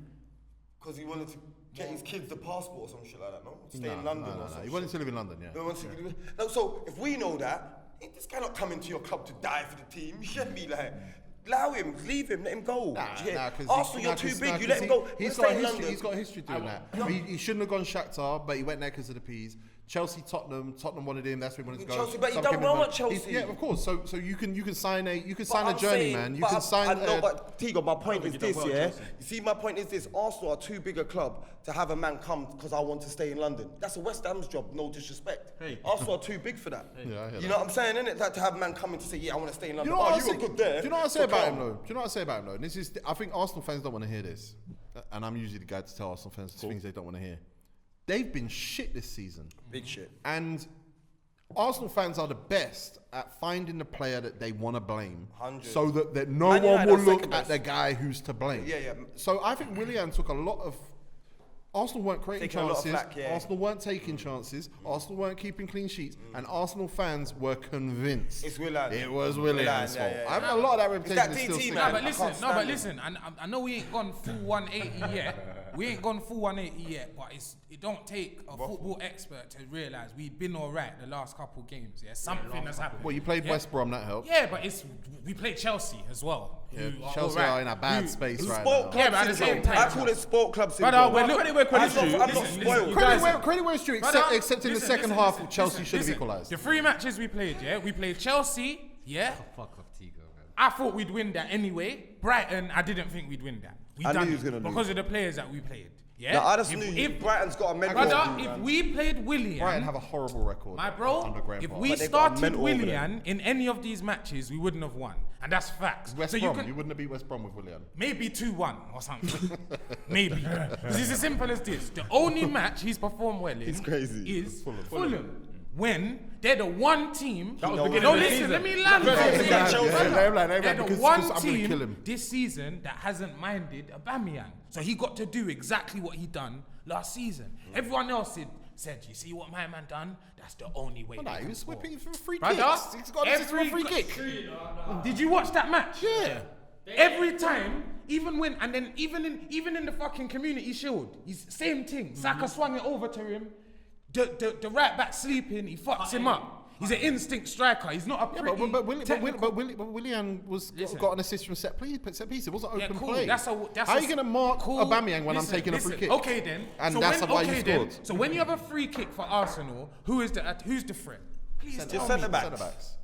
because he wanted to get his kids the passport or some shit like that, no? Stay in London or something. He wanted to live in London, yeah. No, so if we know that, ain't this guy not coming to your club to die for the team? You shouldn't be like, allow him, leave him, let him go. Arsenal, you're too big, you let him go. He's Let's got stay in history. London. He's got history doing that. He shouldn't have gone Shakhtar, but he went there because of the P's. Chelsea, Tottenham wanted him. That's where he wanted to go. Chelsea, but he Some don't came know in, what but Chelsea. Yeah, of course. So you can sign a But a I'm journeyman. saying- You but can I sign. know, but Tego, my point is think he this, done well yeah. at Chelsea. You see, my point is this: Arsenal are too big a club to have a man come because I want to stay in London. That's a West Ham's job. No disrespect. Hey. Arsenal are too big for that. Yeah, I hear you know what I'm saying, innit? That to have a man coming to say, yeah, I want to stay in Do London. you know what I you say? were good there. Do you know what I say so about calm. him though? Do you know what I say about him though? And this is, I think Arsenal fans don't want to hear this, and I'm usually the guy to tell Arsenal fans things they don't want to hear. They've been shit this season, Big shit. and Arsenal fans are the best at finding the player that they want to blame, 100. so that no Man one United will are look second at best. the guy who's to blame. Yeah, yeah. So I think Willian took a lot of. Arsenal weren't creating Taking a lot of chances. flack, yeah. Arsenal weren't taking chances. Arsenal weren't keeping clean sheets, and Arsenal fans were convinced It's Willian. it was Willian's Willian, fault. yeah, yeah. I mean, a lot of that It's reputation that is still DT, sticking. man. but I listen, can't stand it. listen. I know we ain't gone full 180 yet. We ain't gone full 180 yet, but it don't take a football expert to realise we've been alright the last couple games. Yeah, something has happened. Well, you played Yeah. West Brom, that helped. Yeah, but we played Chelsea as well. Yeah, who are Chelsea alright. are in a bad Who- space who right Sport now. club Yeah, but at the syndrome. same time- I call it sport club Brother, syndrome. well, look, I'm not listen, spoiled. you guys- Credit where it's due, Brother, except in the listen, second listen, half, listen, Chelsea listen, should have listen. equalised. The 3 matches we played, yeah, we played Chelsea, yeah. Fuck off, Tego, man. I thought we'd win that anyway. Brighton, I didn't think we'd win that. I knew he was gonna lose. because of the players that we played. Yeah, No, I just knew Brighton's got a mental. brother, if we played Willian, Brighton have a horrible record. my bro, under Graham if Potter. we But they've got a started mental over Willian in any of these matches, we wouldn't have won, and that's facts. West so Brom, you can wouldn't have beat West Brom with Willian. maybe 2-1 or something. Maybe. Because it's as simple as this. The only match he's performed well in It's crazy. is Fulham. When they're the one team. That was No, beginning No, of the listen, season. let me land. They're the because one I'm gonna kill team him. this season that hasn't minded Aubameyang. So he got to do exactly what he done last season. Everyone else said, you see what my man done? That's the only way. No, they he can was score." whipping for free Brother, kicks. He's got an assist for a free kick. Did you watch that match? Yeah. Every time, even in the fucking Community Shield, he's same thing. Saka swung it over to him. The right back sleeping, he fucks him up. He's an instinct striker. He's not a pretty. But technical- Willian Listen. got an assist from set piece. It wasn't open cool. play. That's How are you going to mark Aubameyang when I'm taking a free kick? Okay then. And that's why you scored. So when you have a free kick for Arsenal, who's the threat? Please tell Just me. centre Centre backs. backs.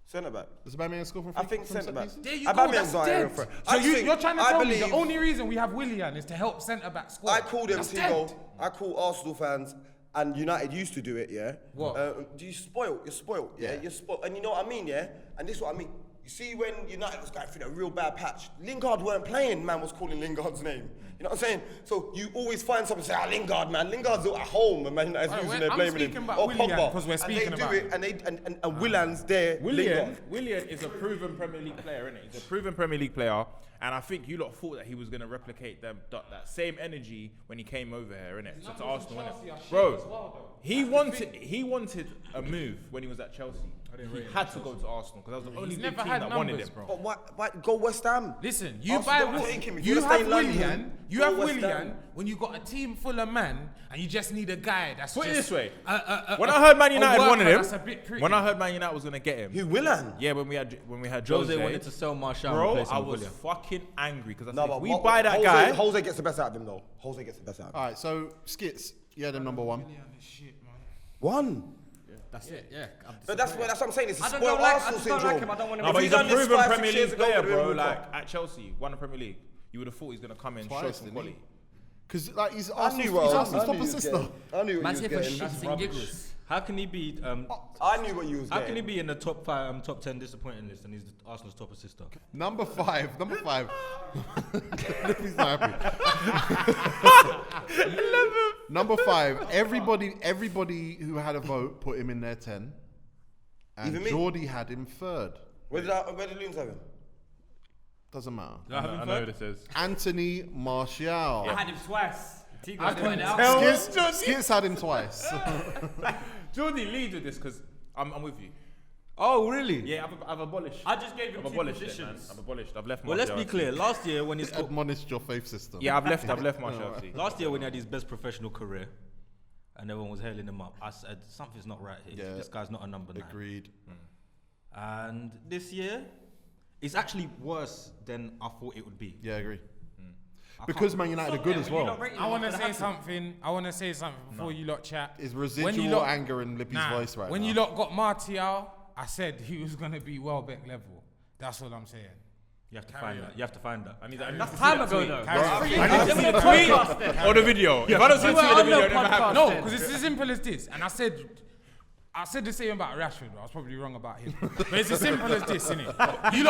Centre back. Does Aubameyang score from free I think from set centre back. pieces? There you go. Aubameyang's That's not dead. area threat. So I think- you're trying to I tell me the believe- only reason we have Willian is to help centre back score. I call them, That's Tego. dead. I call Arsenal fans, and United used to do it, yeah? What? You're spoiled, yeah? You're spoiled. And you know what I mean, yeah? And this is what I mean. You see when United was going through a real bad patch, Lingard weren't playing, man was calling Lingard's name. You know what I'm saying? So you always find something to say, Lingard, man. Lingard's at home, and Man United's Alright, losing, I'm they're blaming speaking him. about Or Willian, Pogba. 'cause we're speaking and they about do it, and Willian's there, Lingard. Willian is a proven Premier League player, isn't he? He's a proven Premier League player, and I think you lot thought that he was going to replicate that same energy when he came over here, innit? So to Arsenal, innit? Bro, he wanted a move when he was at Chelsea. He had to go to Arsenal because that was the only He's big never team had that numbers, wanted him. bro. But why go West Ham? Listen, you Arsenal buy don't take him. If you you wanna stay have in London, Willian, you go have West Willian Ham. when you got a team full of man and you just need a guy that's Put it just this way. when I heard Man United wanted him, that's a bit pretty. when I heard Man United was going to get him, Who, Willian? yeah, when we had Jose Jose, wanted to sell Martial and bro, replace him I with was Willian. fucking angry because I No, said, but if we what- buy that Jose, guy, Jose gets the best out of him, though. Jose gets the best out of him. All right, so Skits, you had him number one. One. That's it, yeah. But that's what I'm saying. It's a I don't spoiled like- I Arsenal just don't like syndrome. him. I don't want him. no, If but he he's a done this proven 5-6 Premier years League ago, player, we'd have bro. been Like top. at Chelsea, won the Premier League. You would have thought he's going to come in, show Twice, some didn't quality. Because like he's I Arsenal's, knew what he's I Arsenal's top knew he was assist getting. now. I knew what Man's he here was for getting. shits and giggles. How can he be? I knew what you was How getting. can he be in the top 5, top 10 disappointing list and he's Arsenal's top assister? Number five. He's not happy. Number 5. Everybody who had a vote put him in their 10, and Even me? Jordy had him 3rd. Where did Loons have him? Doesn't matter. I know who this is. Anthony Martial. I had him twice. Tego I pointed can out. tell. Skits had him twice. Jordy leads with this because I'm with you. Oh, really? Yeah, I've abolished. I just gave him I've 2 abolished it, man. positions. I've abolished. I've left. Well, let's be Martial. clear. Last year when he scored, Admonished your faith system. Yeah, I've left Martial. last year when he had his best professional career, and everyone was hailing him up, I said something's not right here. Yeah. This guy's not a number 9. Agreed. And this year, it's actually worse than I thought it would be. Yeah, I agree. Because Man United are good as well. I want to say something. Before you lot chat. Is When residual you lot- anger in Lippy's voice right when now. you lot got Martial, I said he was gonna be Welbeck level. That's what I'm saying. You have to find that. You have to find that. I need to That's see time that ago tweet. though. I Give me the podcast then. Or the video. If I don't see You the were on video, the it never happened. podcast No, then. because it's as simple as this. And I said the same about Rashford, but I was probably wrong about him. But it's as simple as this, innit? You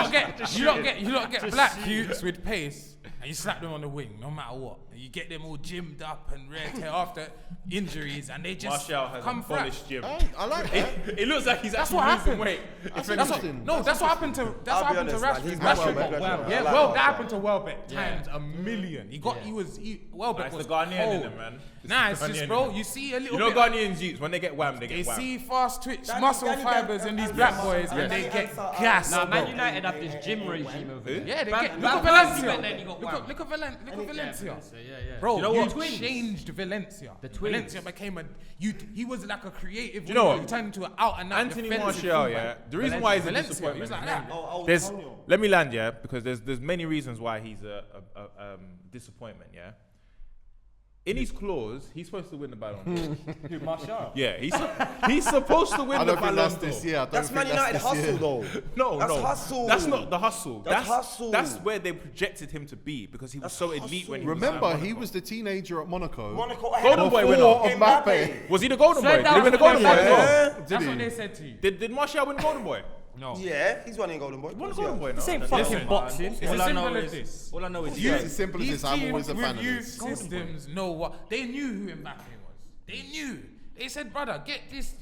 lot get black youths with pace, and you slap them on the wing, no matter what. And you get them all gymmed up and ready after injuries, and they just Martial has come fresh. abolished gym. I like that. It looks like he's That's actually what losing happened. weight. That's That's what, interesting. no, that's what happened to I'll be honest, man, Rashford. he's Rashford Welbeck got level. yeah, I like well, Martial. that happened to Welbeck times a million. Welbeck It's was the Ghanaian in cold. them, man. Nah, it's the just, Ghanaian bro, in them. you see a little You know bit. Ghanaians youths, when they get whammed, they They get whammed. see fast twitch Danny- muscle Danny- fibers in these black boys, and they get gas. Nah, bro. Man United have this gym regime over there. Yeah, they Van- get. Van Look at Persie Valencia. went there and he got whammed. Look at Valencia. Yeah. Bro, You know you what? Twins. changed Valencia. The twins. Valencia became he was like a creative. you know winger. what? He turned into an out and out Anthony defensive Martial, fullback. yeah. The reason why he's a Valencia, disappointment. he was like that. There's, let me land, yeah, because there's many reasons why he's a disappointment, yeah. In his clause, he's supposed to win the Ballon d'Or. Who, Martial? Yeah, he's supposed to win I the don't think Ballon that's d'Or. this year. I don't That's think Man United that's this year. hustle, though. No, That's no, hustle. that's not the hustle. That's hustle. That's where they projected him to be because he was That's so elite hustle. when he was Remember, at he Monaco. was the teenager at Monaco. Monaco Golden Boy winner. Before Mbappe. Mbappe. Was he the Golden Boy? So Did he win the that's Golden Boy what as they well? Did That's he? what they said to you. Did Martial win Golden Boy? No. Yeah, he's winning Golden Boy. He won the Golden Boy. This ain't No. fucking Listen, boxing. It's All as I simple know as is this. all I know is It's as simple as These this. I'm teams always a with fan of youth this. systems know what they knew who Mbappe was. They knew. They said, brother, get this.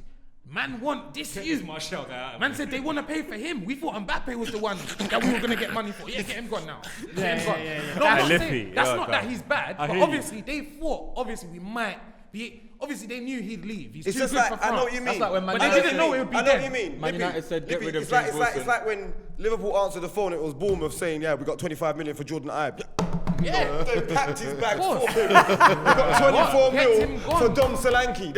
Man want this youth. Martial guy. Man said they want to pay for him. We thought Mbappe was the one that we were gonna get money for. Yeah, get him gone now. Get him gone. No, I'm not Lippy, saying, that's yeah, not okay. that he's bad. I But hear you. obviously they thought. Obviously we might be. Obviously they knew he'd leave. He's It's too just good like, for France. I know what you mean. That's like when Man But they United didn't know it would be I know what them. you mean. Man Lippy, United said, get Lippy, rid of it's like, James it's Wilson. like when Liverpool answered the phone, it was Bournemouth saying, yeah, we got 25 million for Jordan Ibe. Yeah. They packed his bags Of for course. him. We got 24 Get mil him gone. for Dom Solanke.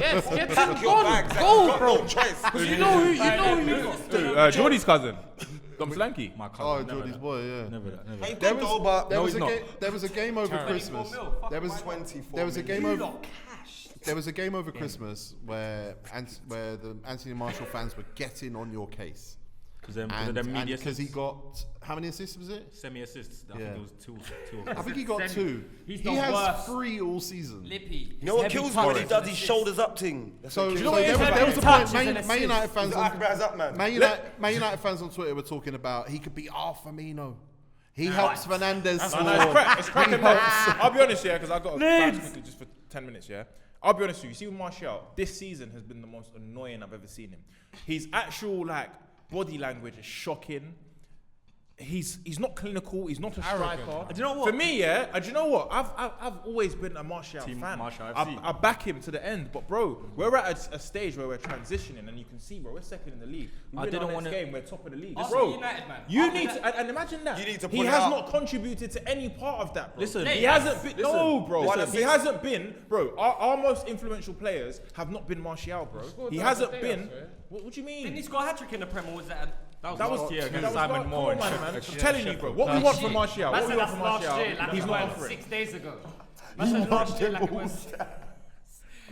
Yes, get him Pack your gone. bags. Go, got bro. no choice. Because you know who you got. Jordy's cousin, Dom Solanke. My cousin. Oh, never Jordy's that. boy, yeah. Never that. Never Hey, that. There good was, though, but there, No, was he's a not. there was a game over Christmas. There was 24 there was a game million. over there was a game over Christmas where the Anthony Martial fans were getting on your case. Because them And media because he assists, got how many assists was it? semi-assists. I Yeah. think it was two of I them. think he got two. He's He the has worst. 3 all season. Lippy. You know what kills me when he does his shoulders up thing? So, kills so me. there was a point. Touches and Man assists. United fans His on eyebrows up, man. Man United fans on Twitter were talking about he could be our Firmino. He helps Fernandez No, score. no, it's crap. It's crap. I'll be honest, yeah, because I got to bounce quickly just for 10 minutes, yeah. I'll be honest with you. You see with Martial, this season has been the most annoying I've ever seen him. His actual body language is shocking. He's not clinical. He's not a striker. Do you know what? For me, yeah. Do you know what? I've always been a Martial Team fan. Martial FC. I back him to the end. But bro, we're at a stage where we're transitioning, and you can see, bro, we're second in the league. We I win didn't our next wanna- game. We're top of the league, Arsenal bro. United, man. You After need that- to, and imagine that. You need to he pull it has out. not contributed to any part of that, bro. Listen, he hasn't been. No, bro. Listen. He hasn't been, bro. Our most influential players have not been Martial, bro. He hasn't been. What do you mean? Didn't he score a hat-trick in the Premier? Was that? That was last year that against was Simon last- Moore Come on, and man. I'm Sheffield. telling you, bro. What we want from Martial, what we want from Martial, he's not offering. 6 days ago. That's last year like it was.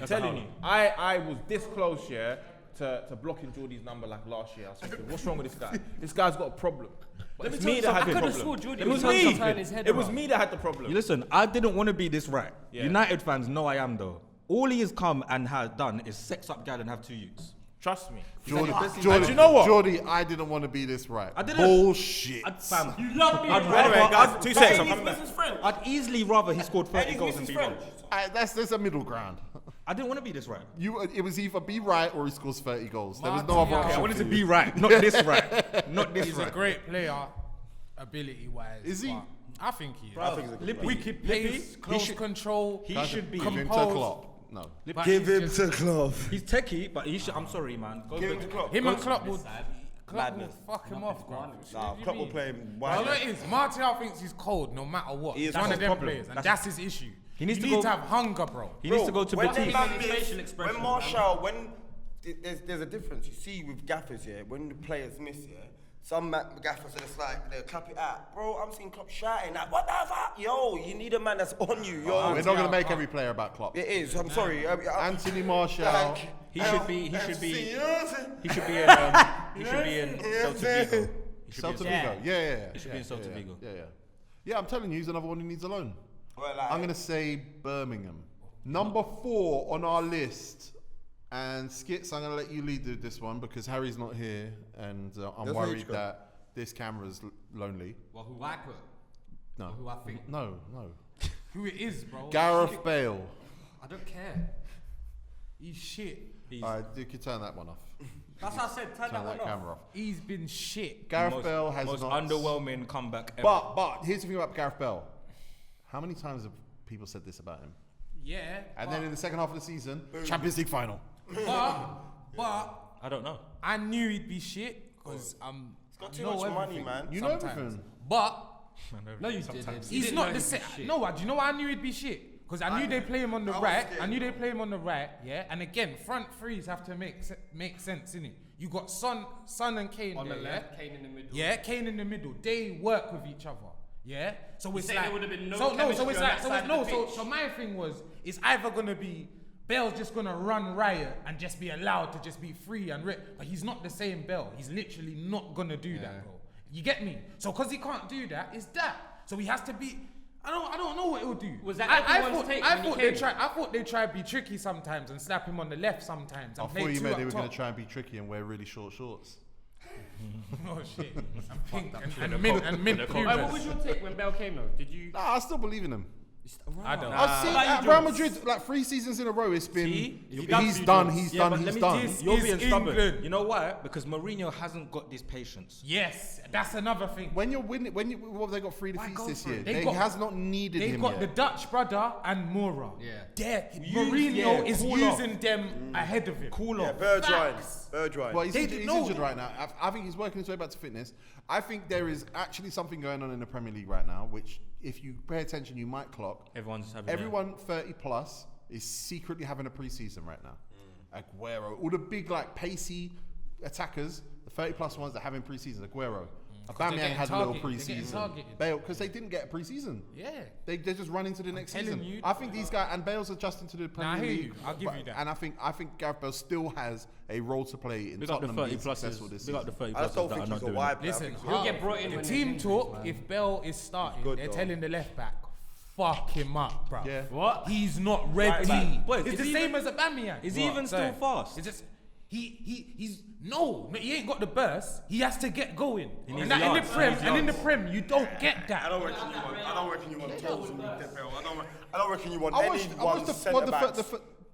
I'm telling you, I was this close, yeah, to blocking Jordy's number like last year. I was thinking, what's wrong with this guy? This guy's got a problem. But Let me it's tell me you that had something. the I could've problem. swore Jordy It was was me. trying to turn his head It was around. me that had the problem. You listen, I didn't want to be this right. Yeah. United fans know I am though. All he has come and has done is sex up gal and have 2 youths. Trust me. Jordy, And you know what? Jordy, I didn't want to be this right. I didn't. Bullshit. Fam, You love me. I'd Anyway, rather. guys, 2 seconds. I'm coming back. I'd easily rather he scored 30 goals than be wrong. There's a middle ground. I didn't want to be this right. It was either be right or he scores 30 goals. There was no other Martial. option. I wanted for to you. be right, not this right, not this He's a right. great player, ability-wise. Is he? but I think he is. I think he's a good Lippy, Wicked Lippy, pace, close control. He should be. Give him to composed. Klopp. No. but Give he's him just- to Klopp. He's techie, but he should. I'm sorry, man. Go Give back him to Klopp. Him and Klopp would Madness. fuck him off, bro. Nah, What do you Klopp will mean? play him Well, wide. it is. Martial thinks he's cold no matter what. He is He's one cold. of them Problem. players, and That's- that's his issue. He needs you to need go- to have hunger, bro. He needs to go to when Beek. man His miss- facial expression, when Martial, there's a difference. You see with gaffers, yeah, when the players miss, yeah, some gaffers are just like, they clap it out. Bro, I'm seeing Klopp shouting like, what the fuck? Yo, you need a man that's on you, yo. We're not going to make every player about Klopp. It is, I'm sorry. Anthony Martial. He should be. He should be. FC, He should be in. He should be in Celta Vigo. He should Celta be Vigo. in- Yeah. He should be in Celta Vigo. Yeah, I'm telling you, he's another one who needs a loan. Well, like, I'm going to say Birmingham. Number 4 on our list. And Skits, I'm going to let you lead this one because Harry's not here. And I'm That's worried H go. that this camera's lonely. Well, who I put? No. Who I think? No. Who it is, bro. Gareth Bale. I don't care. He's shit. All right, you can turn that one off. That's what I said. Turn Turn that one that off. camera off. He's been shit. Gareth Bale has most not... underwhelming comeback ever. But here's the thing about Gareth Bale. How many times have people said this about him? Yeah. And then in the second half of the season, Champions League final. But I don't know. I knew he'd be shit because he's got too much money, man. You know Sometimes. everything. But No, you didn't. he's not the same. No, do you know why I knew he'd be shit? Because I knew they play him on the right. I knew they play him on the right, yeah. And again, front threes have to make sense, innit? You got Son and Kane On there, the left, Kane in the middle. yeah, Kane in the middle. They work with each other. Yeah. So it's say like there would have been no So chemistry it's on like that so side it's of no. the So pitch. so my thing was it's either gonna be Bale's just gonna run riot and just be allowed to just be free and but he's not the same Bale. He's literally not gonna do that, bro. You get me? So because he can't do that, it's that. So he has to be. I don't know what it will do. Was that I everyone's take when he I thought they try to be tricky sometimes and slap him on the left sometimes. I And thought play you two meant up they were going top. to try and be tricky and wear really short shorts. Oh shit! And pink and mint Hey, what was Pumas. your take when Bale came though? Did you? Nah, I still believe in him. I don't. I've seen What about at you, Real Jones? Madrid like 3 seasons in a row. It's been See? he's He's done. done. He's Yeah, done. but He's let me done. This You're is being stubborn. England. You know why? Because Mourinho hasn't got this patience. Yes, that's another thing. When you're winning, what have they got 3 defeats this year? They He got- has not needed They him got yet. the Dutch brother and Moura. Yeah. Mourinho is cool using them ahead of him. Cool Yeah, off. Bergwijn. Well, he's They injured, did- he's no. injured right now. I think he's working his way back to fitness. I think there is actually something going on in the Premier League right now, which if you pay attention, you might clock. Everyone's having Everyone 30 plus is secretly having a preseason right now. Aguero, all the big like pacey attackers, the 30 plus ones that have in preseason. Aguero, Aubameyang getting had a little targeted. They're getting preseason. targeted. Bale, because they didn't get a preseason. Yeah. They just run into the next telling season. you. I think these guys and Bale's adjusting to the Premier I hear League. you. I'll give you that. And I think Gareth Bale still has a role to play in Big up the Tottenham 30 being successful pluses. this Big up the season. 30 I just pluses don't that think are not he's a doing wide it. player. I Listen, think He'll get brought in the when team there's talk. injuries, man. If Bale is starting, good, they're though. telling the left back, fuck him up, bro. Yeah. What? He's not ready. back. Wait, it's is the he same even- as Aubameyang. is he even still Sorry. fast? It's just he's no, he ain't got the burst. He has to get going. needs And that in the yards. prem, He needs and in the yards. prem, you don't get I that. don't reckon you want toes in the Bale. I don't reckon you want I watched anyone the centre backs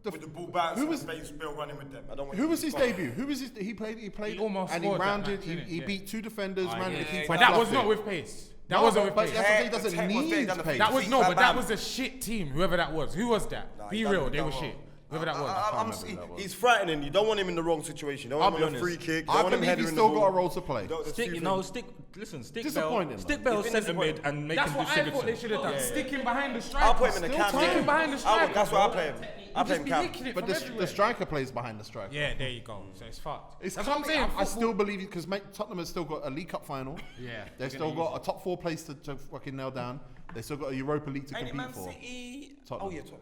the with the ball bounce who and was- space Bale running with them. I don't want Who was his you- debut? Who was his? He played He almost and he scored that rounded. match, innit? He Yeah. beat 2 defenders, man. The keeper But that was fluffed not it. with pace. That No, wasn't but with pace. that's what he The doesn't tech was there, need done the pace. That was Bam, no, bam, but that bam. was a shit team. Whoever that was. Who was that? Nah, Be he done real, it they were well. shit. Whoever that was. He's frightening. You don't want him in the wrong situation. You don't want him on a free kick. You don't I want him believe heading he's in the still got a ball. role to play. You don't- there's Stick, few you know, things. stick. Listen, stick Disappointing, Bell. man. Stick Bell He's been centre mid and make That's him do what I thought they Sigurdsson. should have done. Yeah. Stick him behind the striker. I'll put him in the Still camp. time. Stick him behind the striker. That's why I bro. play him. I You play just him be camp. nicking it But from the everywhere. striker plays behind the striker. Yeah, there you go. So it's fucked. It's That's what I'm coming. saying. I still believe it because Tottenham has still got a League Cup final. Yeah. They've still got a top 4 place to fucking nail down. They still got a Europa League to Ain't it compete Man for. City? Tottenham. Oh yeah, Tottenham.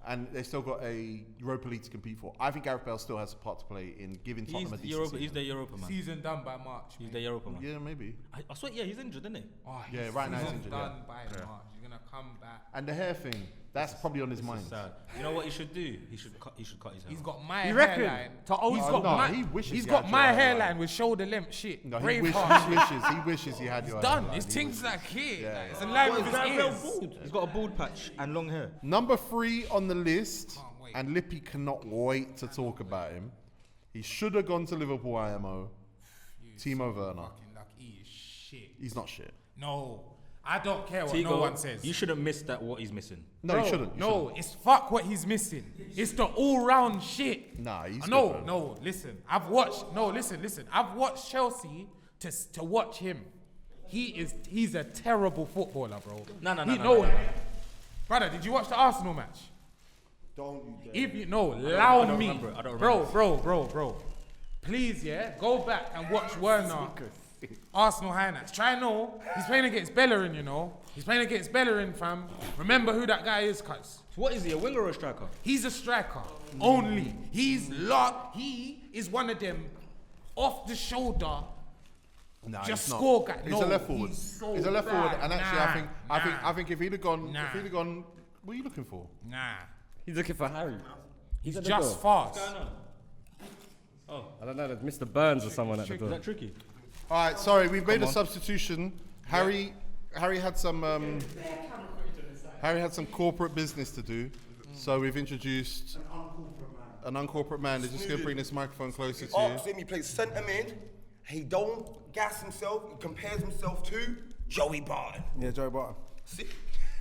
And they still got a Europa League to compete for. I think Gareth Bale still has a part to play in giving He's Tottenham a the decent Europa. season. He's the Europa man. Season done by March. He's mate. the Europa man. Yeah, maybe. I swear, yeah, he's injured, isn't he? Oh, Yeah, he's right now he's season injured, done yeah. by March. He's gonna come back. And the hair thing, that's probably on his mind. Sad. You know what he should do? He should cut his hair. He's got my You reckon? hairline. To old He's school? got No, my. he wishes He's he got had my your hairline hairline. with shoulder length shit. No, he Braveheart. wishes he had your Done. hairline. His He thing's wishes. like here. Yeah, Like, it's in line with his Gareth Bale ears. bald. He's got a bald patch and long hair. Number 3 on the list, Can't wait. and Lippy cannot wait to talk about him. He should have gone to Liverpool IMO. Timo Werner. Fucking like he is shit. He's not shit. No, I don't care what Tego, no one says. You shouldn't miss that. What he's missing. No, Bro, he shouldn't. You No, it's fuck what he's missing. It's the all-round shit. Nah, he's no, good, no. Listen, I've watched. No, listen. I've watched Chelsea to watch him. He's a terrible footballer, bro. No. Brother, did you watch the Arsenal match? Don't you dare. If you know, allow don't me, remember it. I don't bro. Please, yeah, go back and watch Werner. Arsenal highlights. Try know he's playing against Bellerin, you know. He's playing against Bellerin, fam. Remember who that guy is, cuz. What is he? A winger or a striker? He's a striker only. He is one of them off the shoulder. Nah, Just he's not. score guy. He's No, a left forward. he's so He's a left forward, bad. and actually, Nah. I think if he'd have gone, Nah. what are you looking for? Nah, He's looking for Harry. he's at the just door. fast. I don't know, there's Mr. Burns or someone at the Is door. that tricky? All right, sorry, we've made a substitution. Harry had some corporate business to do, so we've introduced an uncorporate man. They're just gonna bring this microphone closer to you. Ask him, he plays centre mid. He don't gas himself. He compares himself to Joey Barton. Yeah, Joe Barton. See?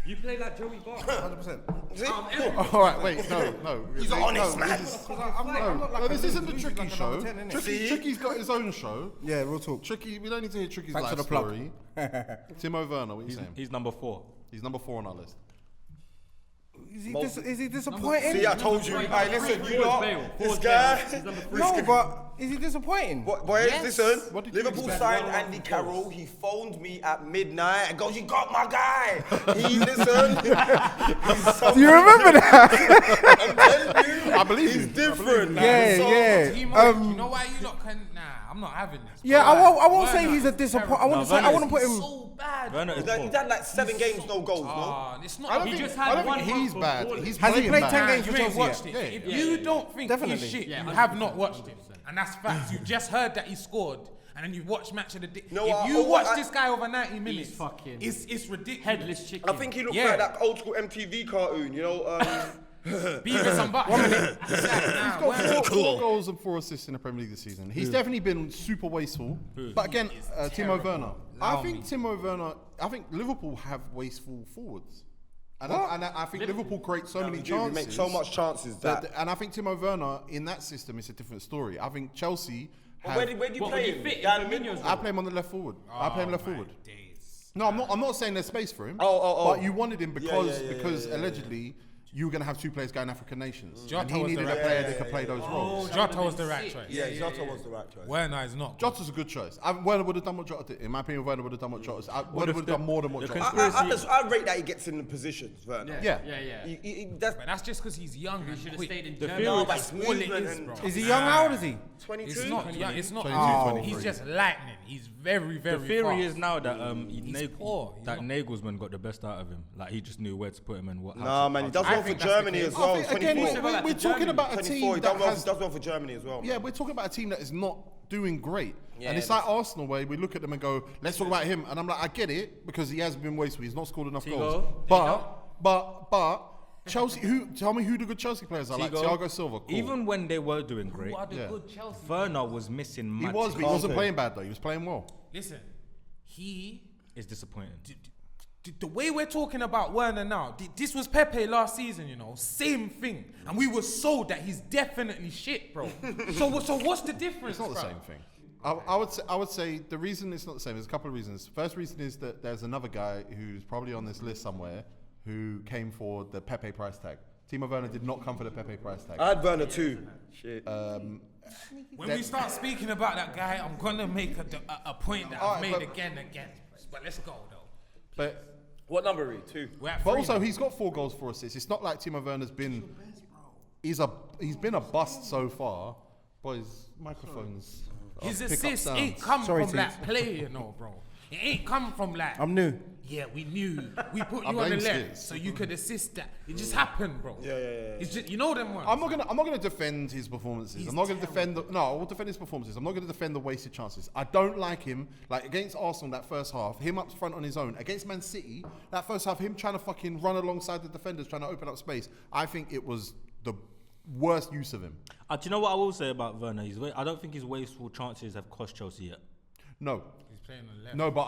You play like Joey Barton. 100%. See? All right, wait, no. He's an honest man. No, this isn't the Tricky show. See? Tricky's got his own show. Yeah, real talk. Tricky, we don't need to hear Tricky's Thanks life for the plug. story. Timo Werner, what are you saying? He's number 4. He's number 4 on our list. Is he disappointing? See, I told you. Hey, listen, you know Bale. this Forward guy. No, but is he disappointing? Boys, listen. What did you Liverpool expect? signed Andy Carroll. He phoned me at midnight and goes, "You got my guy." Listen. Do you remember that? I'm telling you. I believe he's you. different. Yeah, So- yeah. Timo, you know why you lot can? Nah, I'm not having this. Yeah, bro. I won't say Werner he's a is disappointment. terrible. I wouldn't put him. So bad. Werner is He's had like 7 games, no goals, no? It's I not. don't He think, just I had don't one think he's month bad. of He's Has he playing played bad. 10 games for You ain't Chelsea watched yet? it. If you don't think Definitely. he's shit, Yeah, you have not watched him. And that's facts. You just heard that he scored. And then you watch match of the day. No, if you watch this guy over 90 minutes, fucking it's ridiculous. Headless chicken. I think he looks Yeah. like that old school MTV cartoon, you know? Beavis and Butthead. It's like, nah, He's got Werner- four goals and 4 assists in the Premier League this season. He's definitely been super wasteful. But again, Timo Werner. I think Liverpool have wasteful forwards. And I think Liverpool create so many We chances. make so much chances that. And I think Timo Werner, in that system, is a different story. I think Chelsea have... Where do you What, play would he him? fit Down in the Firmino's middle? I play him on the left forward. I play him left forward. Days. No, I'm not saying there's space for him. Oh. But you wanted him because yeah. allegedly you were going to have 2 players going African nations. Jota And he was the needed a right- player that could play those Oh, roles. Jota was the right choice. Yeah, Jota was the right choice. Werner is not. Jota's a good choice. Werner would have done what Jota did. In my opinion, Werner would have done what Jota did. Werner would have done more than what Jota did. I rate that he gets in the positions, Werner. Yeah. That's But that's just because he's young and Should have quick. stayed in The Germany. theory- that's all it movement is, and bro. Is he young? How old is he? 22. It's not young. It's not. 22, Oh, 23. he's just lightning. He's very, very The theory fast. is now that poor. He's not- Nagelsmann got the best out of him. Like he just knew where to put him and what. Nah, man, he does I well for think that's the Germany case. as well. Again, 24. we're talking about a 24. team He that has... does well for Germany as well. Yeah, man. we're talking about a team that is not doing great. Yeah, And it's like Arsenal where we look at them and go, let's talk about him. And I'm like, I get it because he has been wasteful. He's not scored enough goals. But Chelsea, tell me who the good Chelsea players are. Like Thiago Silva. Cool. Even when they were doing great, Who are the Yeah. good Chelsea? Werner was missing. he mad was, but he things. wasn't playing bad though. He was playing well. Listen, he. It's disappointing. The way we're talking about Werner now, this was Pepe last season, you know, same thing, and we were sold that he's definitely shit, bro. so what's the difference? It's not the bro? same thing. I would say the reason it's not the same. There's a couple of reasons. First reason is that there's another guy who's probably on this list somewhere who came for the Pepe price tag. Timo Werner did not come for the Pepe price tag. I had Werner too. Shit. When we start speaking about that guy, I'm gonna make a point that I've made again. But let's go though. But What number are we? 2. We're at But 3 also, now. he's got 4 goals, 4 assists. It's not like Timo Werner's been. He's been a bust so far. Boys, microphones. His pick up assists sounds. ain't come Sorry, from that play, you know, bro. It ain't come from like. I'm new. Yeah, we knew. We put I you on the blame left Skits. so you could assist that. It just happened, bro. Yeah. It's just, you know them ones. I'm not gonna defend his performances. I'm not gonna defend. I will defend his performances. I'm not gonna defend the wasted chances. I don't like him. Like against Arsenal that first half, him up front on his own. Against Man City, that first half, him trying to fucking run alongside the defenders, trying to open up space. I think it was the worst use of him. Do you know what I will say about Werner? I don't think his wasteful chances have cost Chelsea yet. No. He's playing on the left. No, but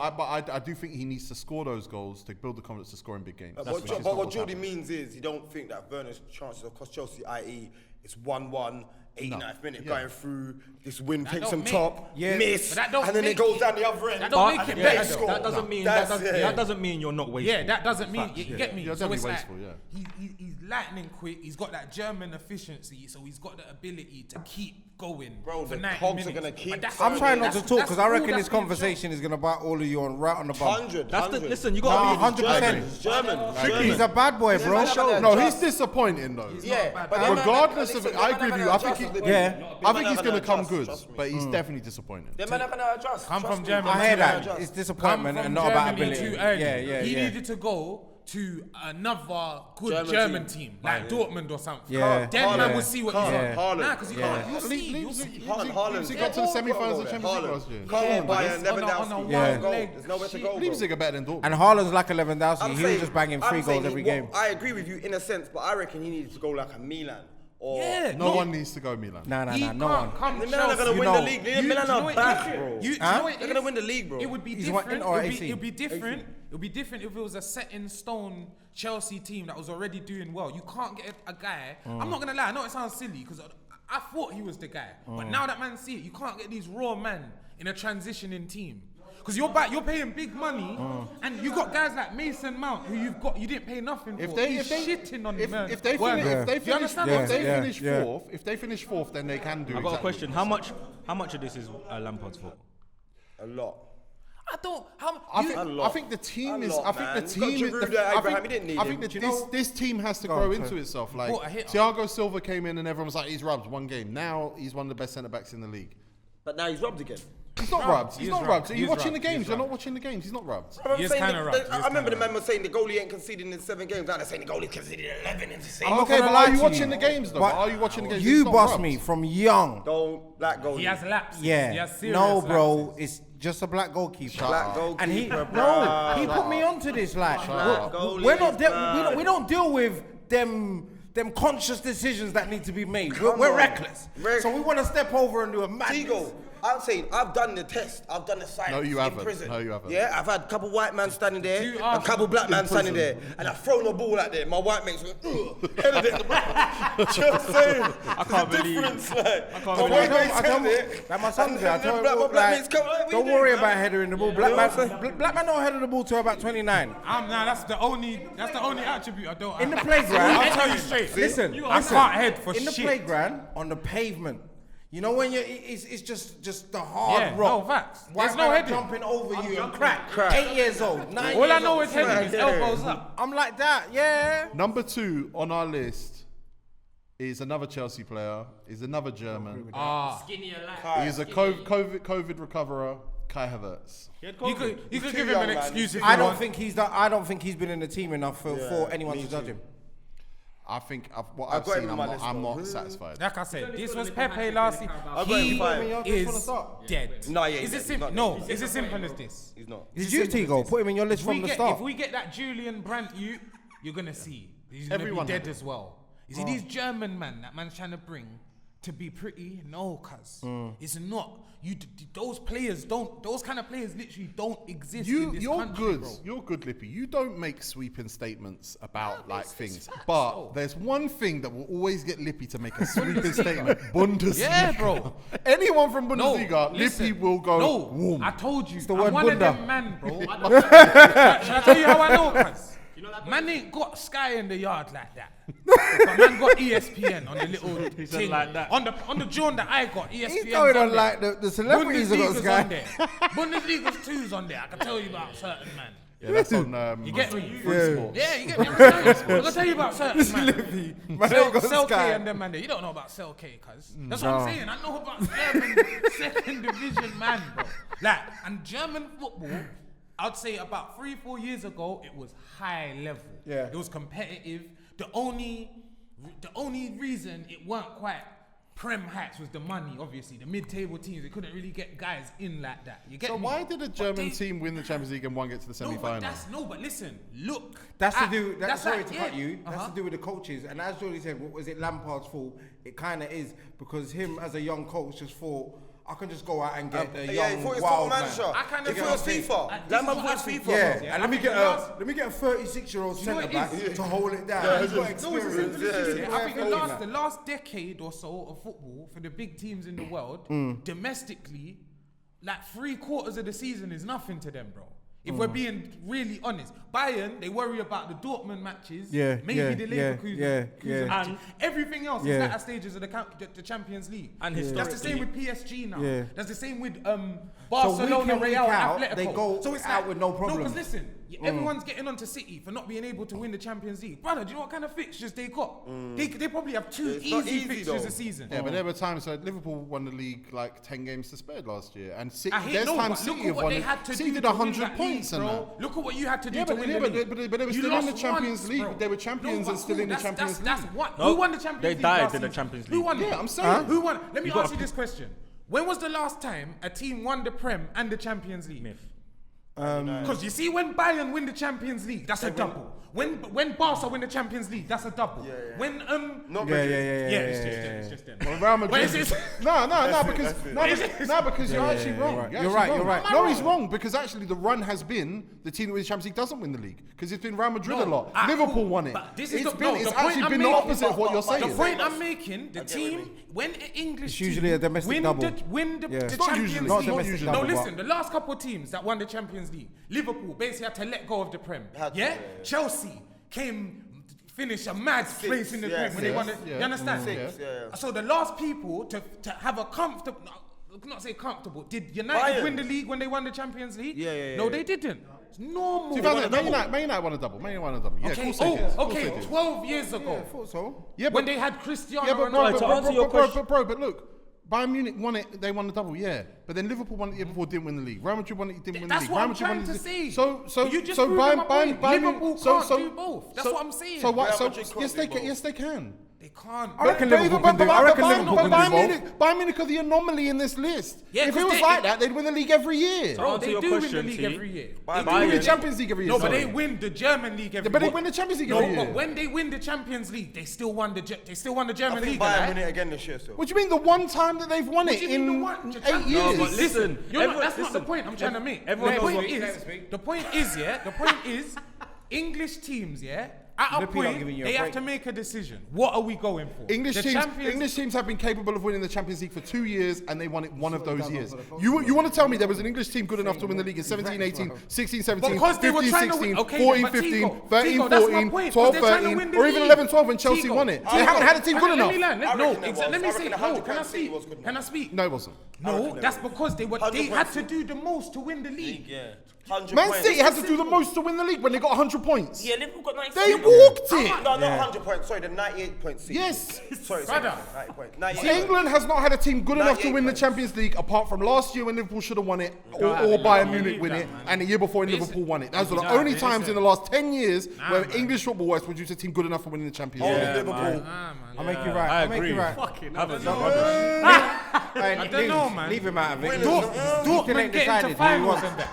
I do think he needs to score those goals to build the confidence to score in big games. But Which is not what what's Jordy happening. means is he don't think that Werner's chances of cost Chelsea, i.e. it's 1-1, 89th minute, going through, this win That takes don't him make- top, Yeah. miss, But that don't and then make it goes it- down the other end. that don't and make it they better, score. though. That doesn't mean That's it. that doesn't mean you're not wasteful. Yeah, that doesn't mean Facts, you yeah. get me. You're So it's definitely like wasteful, he's lightning quick. He's got that German efficiency, so he's got the ability to keep going. Bro, for the 90 cogs are minutes. gonna keep But that's- I'm trying not to that's- talk that's because I all reckon that's this being conversation is gonna bite all of you on right on the bum. 100. Listen, you Nah, got to 100%. It's German. He's a bad boy, bro. No, he's disappointing though. Yeah, but Regardless of it, I agree with you. I think he's gonna gonna come adjust, good, trust me. but he's definitely disappointing. They're not gonna adjust. Come trust from me. Germany. I hear too that. early. It's disappointment Come and from not about Germany ability. too early. Yeah. He needed to go to another good German German team. team, like Dortmund or something. Yeah. Then man Haaland. will see what Haaland. he's Haaland. Nah, because you'll see. Haaland. Leipzig got to the semi-finals of Champions League last year. Come on, Bayern, on a Lewandowski. Yeah. One goal. There's nowhere to go, bro. Leipzig are better than Dortmund. And Haaland's like a Lewandowski. I'm He was saying- just banging 3 I'm goals saying every what- game. I agree with you in a sense, but I reckon he needs to go like a Milan. Or Yeah. No one needs to go Milan. Nah, He no one. can't come The to Milan are gonna Chelsea. win know- the league. You- Milan do you know are what back, it is? bro. You know Huh? what it They're gonna is? win the league, bro. It would be He's what, different. or It 18? would be different. It would be different if it was a set in stone Chelsea team that was already doing well. You can't get a guy. I'm not gonna lie. I know it sounds silly because I thought he was the guy, but now that man see it, you can't get these raw men in a transitioning team. because you're paying big money, and you got guys like Mason Mount who you didn't pay nothing for. He's shitting on them. If they finish fourth, then they can do. I've got a question. How much of this is Lampard's fault? A lot. I don't. I think the team is. I think the team. This team has to grow into itself. Like Thiago Silva came in and everyone was like, he's rubbed one game. Now he's one of the best centre backs in the league. But now he's rubbed again. He's not rubbed. He's not rubbed. Are you watching the games? You're not watching the games. He's not rubbed. He is kind of rubbed. I remember the man was saying the goalie ain't conceding in 7 games. Now they're saying the goalie conceded 11 in the same. Okay, but are you watching the games though? Are you watching the games? You boss me from young. Don't black goalie. He has lapses. Yeah. He has serious No, bro. lapses. It's just a black goalkeeper. Black goalkeeper, And he bro. he put me onto this. Like goalie we're not is we don't deal with them conscious decisions that need to be made. We're reckless. So we want to step over and do a madness. Tego, I'm saying I've done the test. I've done the science. No, you in haven't. prison. No, you haven't. Yeah, I've had a couple white men standing there, You a are couple black men standing there, and I've thrown a ball out there. My white mates went, headed it. Do you know what I'm saying? I can't believe. Difference, like, I can't my believe. white mates I tell headed you, it. like my son's there. I tell you, my black mates come, like, what don't you worry doing, about man? headering the ball. Black man don't header the ball till about 29. Nah, that's the only attribute I don't have. In the playground, I'll tell you straight. Listen, I can't head for in the shit. playground on the pavement. You know when it's just the hard Yeah, rock. no facts. White There's no man heading. jumping over you and crack. 8 years old, 9 All years I know old. is heading his elbows up. I'm like that, yeah. Number 2 on our list is another Chelsea player. He's another German. Skinny alive. He's a COVID recoverer, Kai Havertz. You could give him young, an man. excuse if you I don't want. think he's been in the team enough for anyone to judge him. I think what I've I've got him seen, on my list, I'm bro. not satisfied. Like I said, this was He Pepe last season. I've got him He fine. is dead. No, yeah, Is he's it dead. simple? He's not No, dead. it's as simple as this. He's not. Did you, Tego, put him in your list from the start? If we get that Julian Brandt, you're gonna see he's gonna Everyone be had dead it. as well. You see these German man that man's trying to bring to be pretty? No, cuz it's not. Those kind of players literally don't exist in this You're country, good. bro. You're good, Lippy. You don't make sweeping statements about like things, but there's one thing that will always get Lippy to make a sweeping statement. Bundesliga. Yeah, bro. Anyone from Bundesliga, Lippy listen, will go. No, Whoom. I told you. the I'm word one bunda. of them man, bro. Shall I tell you how I know, cuz? Man ain't got Sky in the yard like that. But man got ESPN on the little thing. like that. On the John that I got, ESPN. He's going on like the celebrities have got Bundesliga's Sky. on there. Bundesliga's 2's on there. I can tell you about certain man. Yeah, that's on. You get me? Sports. Yeah, you get me? I can tell you about certain man. Man ain't got Cell K Sky. and them man there. You don't know about Cell K, cuz. That's what I'm saying. I know about German second division man, bro. Like, and German football, I'd say about 3-4 years ago, it was high level. Yeah. It was competitive. The only reason it weren't quite Prem heights was the money, obviously. The mid-table teams, they couldn't really get guys in like that. You get So me? why did a But German team win the Champions League and one get to the No, semi-final? but listen, look. That's at- to do. Sorry to yeah, cut you. That's to do with the coaches. And as Jordy said, what was it Lampard's fault? It kind of is because him as a young coach just thought I can just go out and get a Yeah, he young thought he was wild football man. manager. I kind of He thought he was FIFA. And this Lampard is thought what he I was think. FIFA. Yeah, and let me get a 36-year-old You know centre it back is. to hold it down. Yeah, He's got no, it's experience. simple as this, yeah. I think Yeah, the last decade or so of football for the big teams in the world, domestically, like 3/4 of the season is nothing to them, bro. If we're being really honest, Bayern, they worry about the Dortmund matches, Yeah, maybe yeah, the yeah, Leverkusen matches. And everything else Yeah. is latter stages of the Champions League. And That's the historically- same with PSG now. Yeah. That's the same with week Barcelona, in, week Real, out, Atletico. they go so it's out like, with no No, problem. because listen, everyone's getting onto City for not being able to win the Champions League. Brother, do you know what kind of fixtures they got? They probably have 2 It's not easy easy, fixtures though. a season. Yeah, but there were times like Liverpool won the league like 10 games to spare last year, and City, I hate there's no, times but City look have at what won. they had to City do did to win 100 that points league, and bro. that. Look at what you had to do Yeah, to but win they the league. were still in the You Champions lost League. once, They were bro. champions No, and still in the that's- Champions that's League. what. No, Who won the Champions they League died last in the season? Champions Who League. won it? Yeah, I'm saying. Who won it? Let me You gotta ask you this question. When was the last time a team won the Prem and the Champions League? Myth. Because you see, when Bayern win the Champions League, that's a double. When Barca win the Champions League, that's a double. When Not it's just them. Well, Real Madrid. What is it? No, because you're actually wrong. You're right. No, he's wrong because actually the run has been the team that wins the Champions League doesn't win the league because it's been Real Madrid a lot. Liverpool won it. But this is It's the been- point it's actually I'm been the making. opposite of what you're saying. The point I'm making, the team, when an English It's usually team a domestic win double. win the It's not Champions usually. Not League. domestic No, double, listen, but- the last couple of teams that won the Champions League, Liverpool basically had to let go of the Prem. Had to, Yeah? yeah. Chelsea finished a mad place in the Prem when they won it. You understand? yeah. So the last people to have a comfortable, not say comfortable, did United Bayern. win the league when they won the Champions League? Yeah. No, they didn't. It's normal. 2000, Man United won a double. Yeah, Okay, of course they did. Of course they okay, did. 12 years ago. I thought so. Yeah, When they had Cristiano Yeah, but Ronaldo. to answer your question- but look, Bayern Munich won it. They won the double, yeah. But then Liverpool won it the year before, didn't win the league. Real Madrid won it, didn't win the That's league. what Real I'm Madrid won trying it to the- say. So You just so proved my point. Liverpool can't so- do both. That's so- what I'm saying. So what? Real So Madrid can't yes, do they can. both. Yes, they can. They can't. I reckon Liverpool can do. I reckon Liverpool can do both. Bayern Munich are the anomaly in this list. Yeah, If it 'cause was they- like that, they'd win the league every year. Bro, answer they your do win the question, league T, every year. Bayern They win the Munich- Champions League every year. No, but sorry. they win the German league every year. But they win the Champions League No, every year. but when they win the Champions League, they still won the I German think league. Bayern right? win it again this year still. What do you mean the one time that they've won What it do you mean in the one? 8 years? but listen, That's not everyone- the point I'm trying to make. everyone The knows point is, English teams, yeah, at a Lippy not point, giving you a they have break. to make a decision. What are we going for? English The teams, Champions- English teams have been capable of winning the Champions League for 2 years, and they won it one of those years. You want to tell me there was an English team good enough to win the league in 17, 18, 16, 17, Because they were 15, trying to 16, win- okay, 14, but 15, Tego, 13, Tego, that's my 14, point, 12, 'cause they're trying to 13, win the or even league. 11, 12 when Chelsea Tego, won it. They Tego, haven't had a team good let enough. me land. I No, reckon it was. let me I say, reckon no, 100% can I City speak? was good Can I speak? No, it wasn't. No, that's because they had 100% to do the most to win the league. Yeah. 100 Man points. City had to do the most to win the league when they got 100 points. Yeah, Liverpool got 90. They walked it. No, not 100 points. Sorry, the 98 points. Yes. Sorry, Brother. 90 points. 98 England has not had a team good enough to 98 win the points. Champions League apart from last year when Liverpool should have won it or Bayern Munich win it and the year before when Liverpool won it. Those are the only times in the last 10 years where English football has produced a team good enough for winning the Champions League. Only Liverpool. I'll make you right. I I'll make agree. you right. I don't know, man. Leave him out of it. Dortmund get into who he finals wants. and that.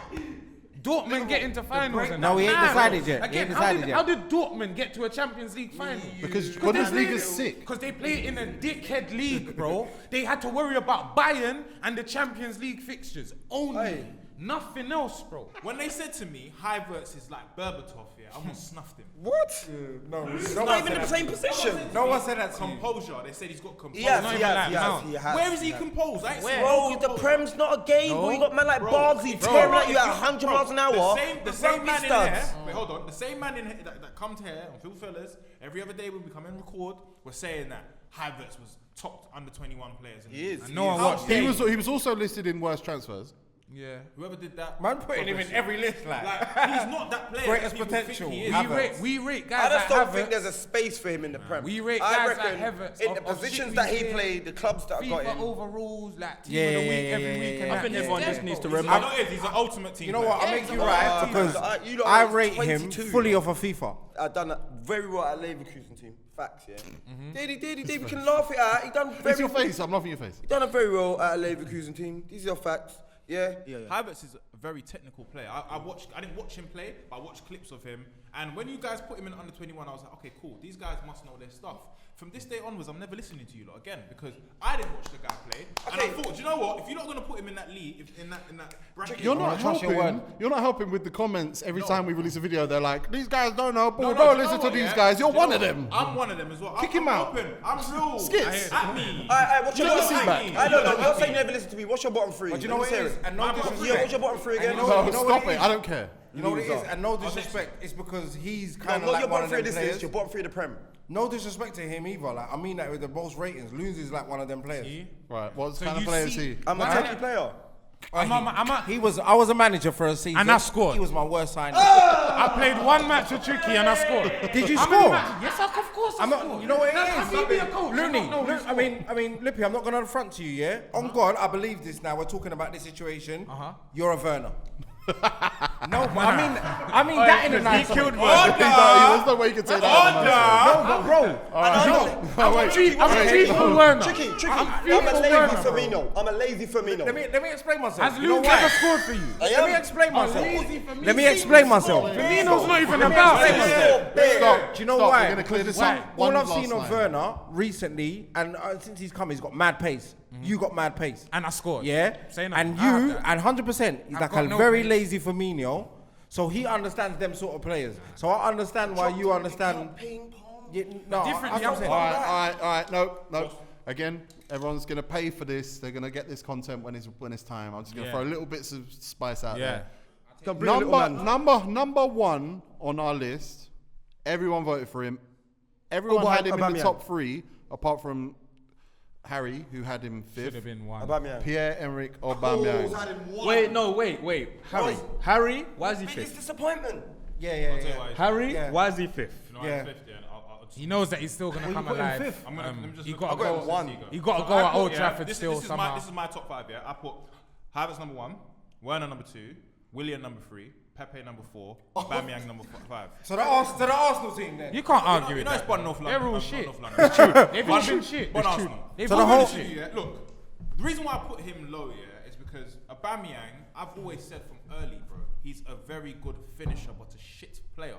Dortmund get into finals and that. No, he ain't Nah, decided bro. yet. He Again, ain't decided how yet. did Dortmund get to a Champions League final? Because Bundesliga is sick. Because they play in a dickhead league, bro. They had to worry about Bayern and the Champions League fixtures only. Nothing else, bro. When they said to me, Havertz is like Berbatov, yeah, I almost snuffed him. What? No, He's not even in the same position. No one said that to you. Composure. They said he's got composure. Yes, not he even has, like he has, Mount. he has. Where is he composed? I ain't seen Bro, him the composed. Prem's not a game, bro. You got man like Bro, Bargsy bro, tearing bro, at you at 100 miles an hour. The same man in studs. here. Wait, hold on. The same man in here that comes here on FilthyFellas every other day when we come and record, we're saying that Havertz was top under 21 players. In He is. And no one watched He it. was also listed in worst transfers. Yeah. Whoever did that, Man putting him in every list, like. he's not that player. Greatest that people potential. Think he is. Havertz. We rate I guys just like don't think Havertz. there's a space for him in the Prem. We rate I guys reckon like Havertz in the of positions shit that we he hear, played, the clubs that got FIFA him. overrules, like team Yeah, of the yeah, week yeah, every yeah, week. yeah, and yeah. I think that. everyone Yeah, just needs to bro. remember. I know it is. He's an ultimate team. You know what? I'll Yeah, make you so- right because you lot I are rate him 22. fully off of FIFA. I done that very well at Leverkusen team. Facts, yeah. Mm-hmm. Did. We can laugh it out. He done It's very your face. I'm laughing at your face. He done it very well at a Leverkusen team. These are facts. Yeah. Havertz is a very technical player. I didn't watch him play, but I watched clips of him. And when you guys put him in under 21, I was like, okay, cool. These guys must know their stuff. From this day onwards, I'm never listening to you lot again because I didn't watch the guy play. And I thought, do you know what? If you're not gonna put him in that league, in that bracket, You're not trust your helping. word. You're not helping with the comments every time we release a video. They're like, "These guys don't know ball. No, Don't do you listen know to what, these yeah? guys. You're Do you one know of what? them." I'm one of them as well. Kick I'm him out. Open. I'm real. Skits. At me. What's your Let me bottom see three? back. I don't know. You're saying you never listen to me. What's your bottom three? But you know what it is? And no Yeah, disrespect. what's your bottom three again? And you No, know stop what it. I don't care. You know what it is? And no disrespect. It's because he's kind of Not like your one bottom of three them of this list. players. Your bottom three of the Prem. No disrespect to him either. Like I mean that with the most ratings. Loons is like one of them players. Right. What So kind of you player is see- he? I'm a techie player. I was a manager for a season. And I scored. He was my worst signing. I played one match with Tricky and I scored. Did you How many score? matches? Yes, of course I I'm not. scored. You know what it That's is? how me be a coach. Looney. I don't know who I mean, Lippy. I'm not going to front to you. Yeah. On God, I believe this. Now we're talking about this situation. You're a Werner. No, but I mean that in a nice way. There's no way you can say that. No, but bro, I'm cheap for Werner. Tricky. I'm I'm a FIFA lazy Werner, Firmino. I'm a lazy Firmino. let me explain myself. Has You know Luke why? ever scored for you? Let me explain myself. Lazy for me. Let me explain myself. Firmino's not even about. Stop. Do you know Stop. why? We're gonna clear this Because up. all One I've last seen of line. Werner recently, and since he's come, he's got mad pace. You got mad pace. And I scored. Yeah. Saying And I have you, that. and 100%, he's I've like got a no very pace. lazy Firmino. So he understands them sort of players. So I understand why you understand. Yeah, no, Differently, that's what I'm saying. All right. No. Again, everyone's gonna pay for this. They're gonna get this content when it's time. I'm just gonna throw little bits of spice out there. Number one on our list. Everyone voted for him. Everyone had him in the top 3, apart from Harry, who had him 5th. Should have been one. Pierre-Emerick Aubameyang. Wait. Harry, why is he Biggest 5th? disappointment. Yeah. Harry, Yeah. why is he 5th? Yeah. He knows that he's still gonna come put him alive. fifth? Let me just He look got at to it. go. one. He got to So go I at put- Old yeah, Trafford this still is somehow. this is my top 5. Yeah, I put Havertz number 1, Werner number 2, Willian number 3, Pepe number 4, Aubameyang number 5. So the Arsenal team then. You can't argue You with know it's that. Bun North London. They're all Bun shit. North London. It's true. They've all been shit. Bun It's true. Arsenal. They've So all the been whole- shit. Yeah, look, the reason why I put him low, yeah, is because Aubameyang, I've always said from early, bro, he's a very good finisher, but a shit player.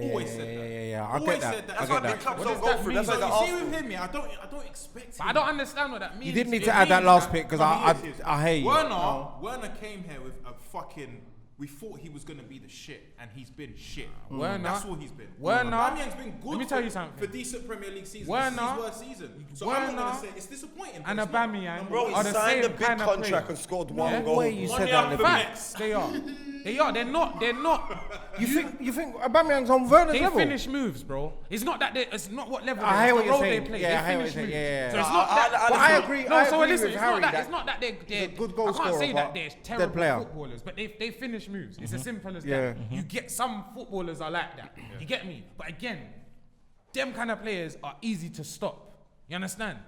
Always said that. I Always get that. said that. I That's get why that. big clubs What don't does go that through. mean? That's So like you the see Arsenal. with him, yeah, I don't expect him. I don't understand what that means. You didn't need It to add that means last pick because I hate you. Werner came here with a fucking. We thought he was gonna be the shit, and he's been shit. Werner- That's all he's been. Werner- Aubameyang's been good. Let me tell you something. For decent Premier League seasons. Werner- This is his worst season. So I'm not Werner gonna say it's disappointing. but and it's not Aubameyang number Bro, one. he are the signed a same big kind of contract player. and scored Yeah. one goal. Way you said Money that. up in the the back. Mets. They are. They're not. You think Aubameyang's on Werner's They level? finish moves, bro. It's not that it's not what level. I hear it's what the you're role saying. They play. Yeah, I They hear what finish you're saying. moves. Yeah. So it's not that. But I agree. No, I so agree listen, with it's Harry not that. that It's not that they're a good goal I can't scorer, say that but they're dead terrible player. footballers, but they finish moves. It's as simple as Yeah. that. You get some footballers are like that. You get me? But again, them kind of players are easy to stop. You understand?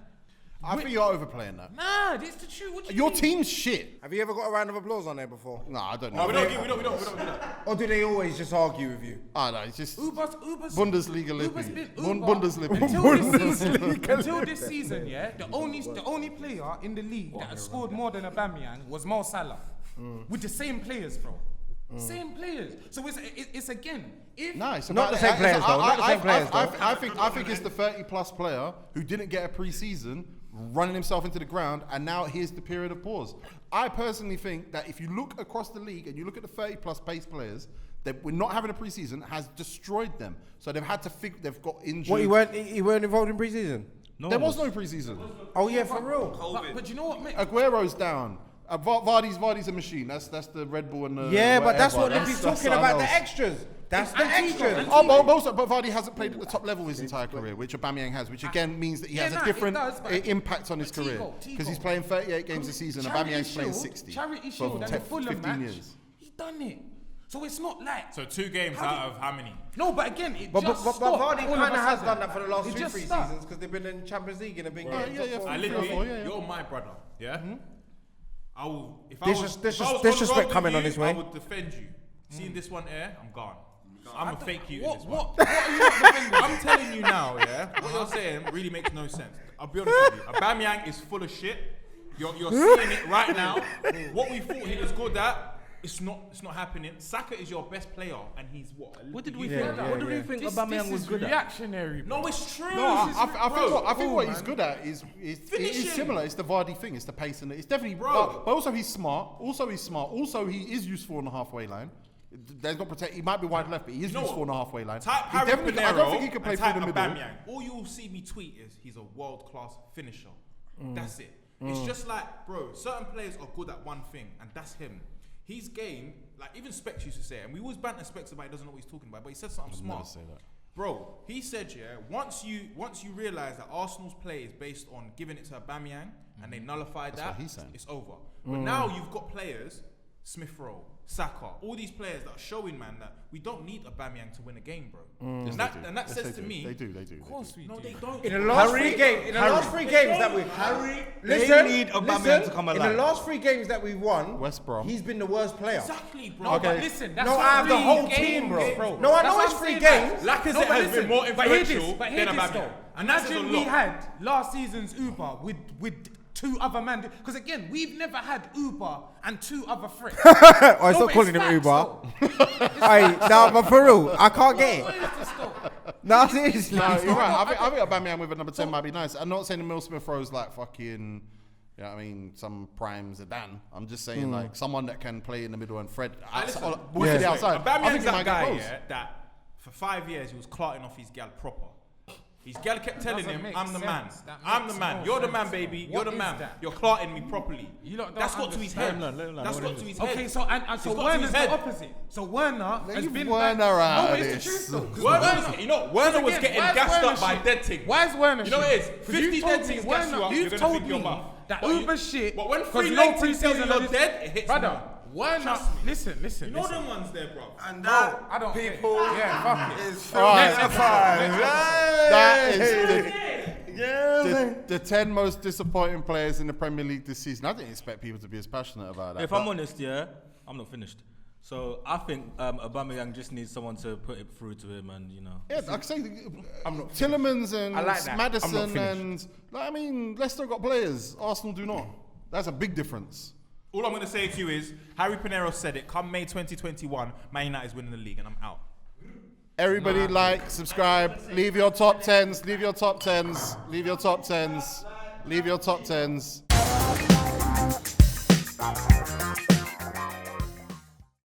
I think you're overplaying that. Nah, this the truth. What do you Your mean? team's shit. Have you ever got a round of applause on there before? No, I don't No, know. we don't do that. Or do they always just argue with you? I know, it's just Uber's Bundesliga Uber's Lippy. been Uber Bundesliga. until this season, yeah. The only player in the league that has scored more than Aubameyang was Mo Salah, with the same players, bro. Same players. So it's again. If No, it's Not about the same players, though. Not the same players, though. I think it's the 30-plus player who didn't get a pre-season, running himself into the ground, and now here's the period of pause. I personally think that if you look across the league and you look at the 30-plus pace players, that we're not having a pre-season has destroyed them. So they've had to they've got injured. What, he weren't involved in pre-season? There was no pre-season. Oh yeah, for real. but you know what, mate? Aguero's down. Vardy's a machine. That's the Red Bull and the Yeah, but that's what whatever. Lippy's That's talking about, something the else. extras. That's the extras. But Vardy hasn't played at the top level his entire career, which Aubameyang has, which again means that he has a different impact on his career. Because he's playing 38 games a season, Aubameyang's playing 60 Charity for Shield and the Fulham 15 match, years. he done it. So it's not like So 2 games out of how many? no, but again, it But just stopped. Vardy all kind a of has sudden. done that for the last It two just pre-seasons stopped. because they've been in Champions League and they've been Yeah, getting yeah, top yeah. four. I Three or literally, four, yeah. you're my brother, yeah? I will, if Disrespect I was on the road with coming on you, this way. I would defend you. Seeing this one air, I'm gone. I'm gonna fake you in this one. What are you not defending? I'm telling you now, yeah? What you're saying really makes no sense. I'll be honest with you. Aubameyang is full of shit. You're seeing it right now. What we thought he was good at, it's not happening. Saka is your best player, and he's what? What did we Yeah, think? yeah, What did yeah. we think This Aubameyang was is good at? reactionary. Bro. No, it's true. No, I think what he's man. good at is Finishing. similar. It's the Vardy thing. It's the pace and it's definitely. Bro. But also he's smart. Also he is useful on the halfway line. There's not protect. He might be wide left, but he is know useful what? on the halfway line. Type He Harry definitely- Pinero I don't think he can play and through type the middle. Aubameyang. All you'll see me tweet is he's a world-class finisher. That's it. It's just like, bro, certain players are good at one thing, and that's him. His game, like even Specs used to say it, and we always banter Specs about he doesn't know what he's talking about, but he said something smart. say that. Bro, he said, yeah, once you realise that Arsenal's play is based on giving it to Aubameyang and they nullified that, what he's saying. it's over. But now you've got players Smith Rowe, Saka, all these players that are showing, man, that we don't need Aubameyang to win a game, bro. Yes, And that says to me, they do. Of course we do. they don't. In the last three games that we They need Aubameyang to come alive. In the last 3 games that we've won, West Brom. he's been the worst player. Exactly, bro. No, Okay. but listen, that's No, not out of the 3 whole games, team, bro. bro. No, I That's know what it's I'm 3 saying, games. like- Lacazette No, but has listen, been more but hear influential this, but than hear this Aubameyang. though. And that says a Imagine we lot. had last season's Uber with 2 other man. Because again, we've never had Uber and 2 other threats. I No, stop but calling it's him Uber. facts, though. Hey, no, but for real, I can't get What it. is this though? No, seriously. No, you're right. I think Aubameyang with a number 10 might be nice. I'm not saying Emil Smith Rowe's like fucking, you know what I mean, some prime Zidane. I'm just saying like someone that can play in the middle and Fred outside, to the outside. I Aubameyang's think he that might get guy, close. yeah, that for 5 years he was clarting off his gal proper. His gal kept telling doesn't him, make I'm the man. sense. That I'm the makes man. no You're the man, sense, baby. bro. You're the What man. is that? You're clarting me properly. You lot don't That's got to his head. understand. Let him learn. That's got to his head. Okay, so and so It's got to Werner's his the head. opposite. So Werner has Leave been Werner back. out No, of it's the this. truth though. 'cause Werner was again, getting why is gassed Werner up by shit? dead things. Why is Werner You know shit? what it is? 'Cause 50 you've dead told things me gas you Werner- up, you're You've gonna told think you're me buff. that But you- Uber shit. but when 'cause free no Latin tell you preseason you're is- dead, it hits Brother, me. Werner. Trust me. Listen. You know them ones there, bro. And that, I don't care. people, Yeah, fuck it. is Alright. FilthyFellas. That is the 10 most disappointing players in the Premier League this season. I didn't expect people to be as passionate about that. If but- I'm honest, yeah, I'm not finished. So I think Aubameyang just needs someone to put it through to him, and you know. Yeah, like I say, I'm not Tillemans and I like that. I'm not Maddison finished. and like, I mean, Leicester got players. Arsenal do not. That's a big difference. All I'm going to say to you is, Harry Pinero said it, come May 2021, Man United's winning the league, and I'm out. Everybody like, subscribe, leave your top 10s, leave your top 10s, leave your top 10s, leave your top 10s.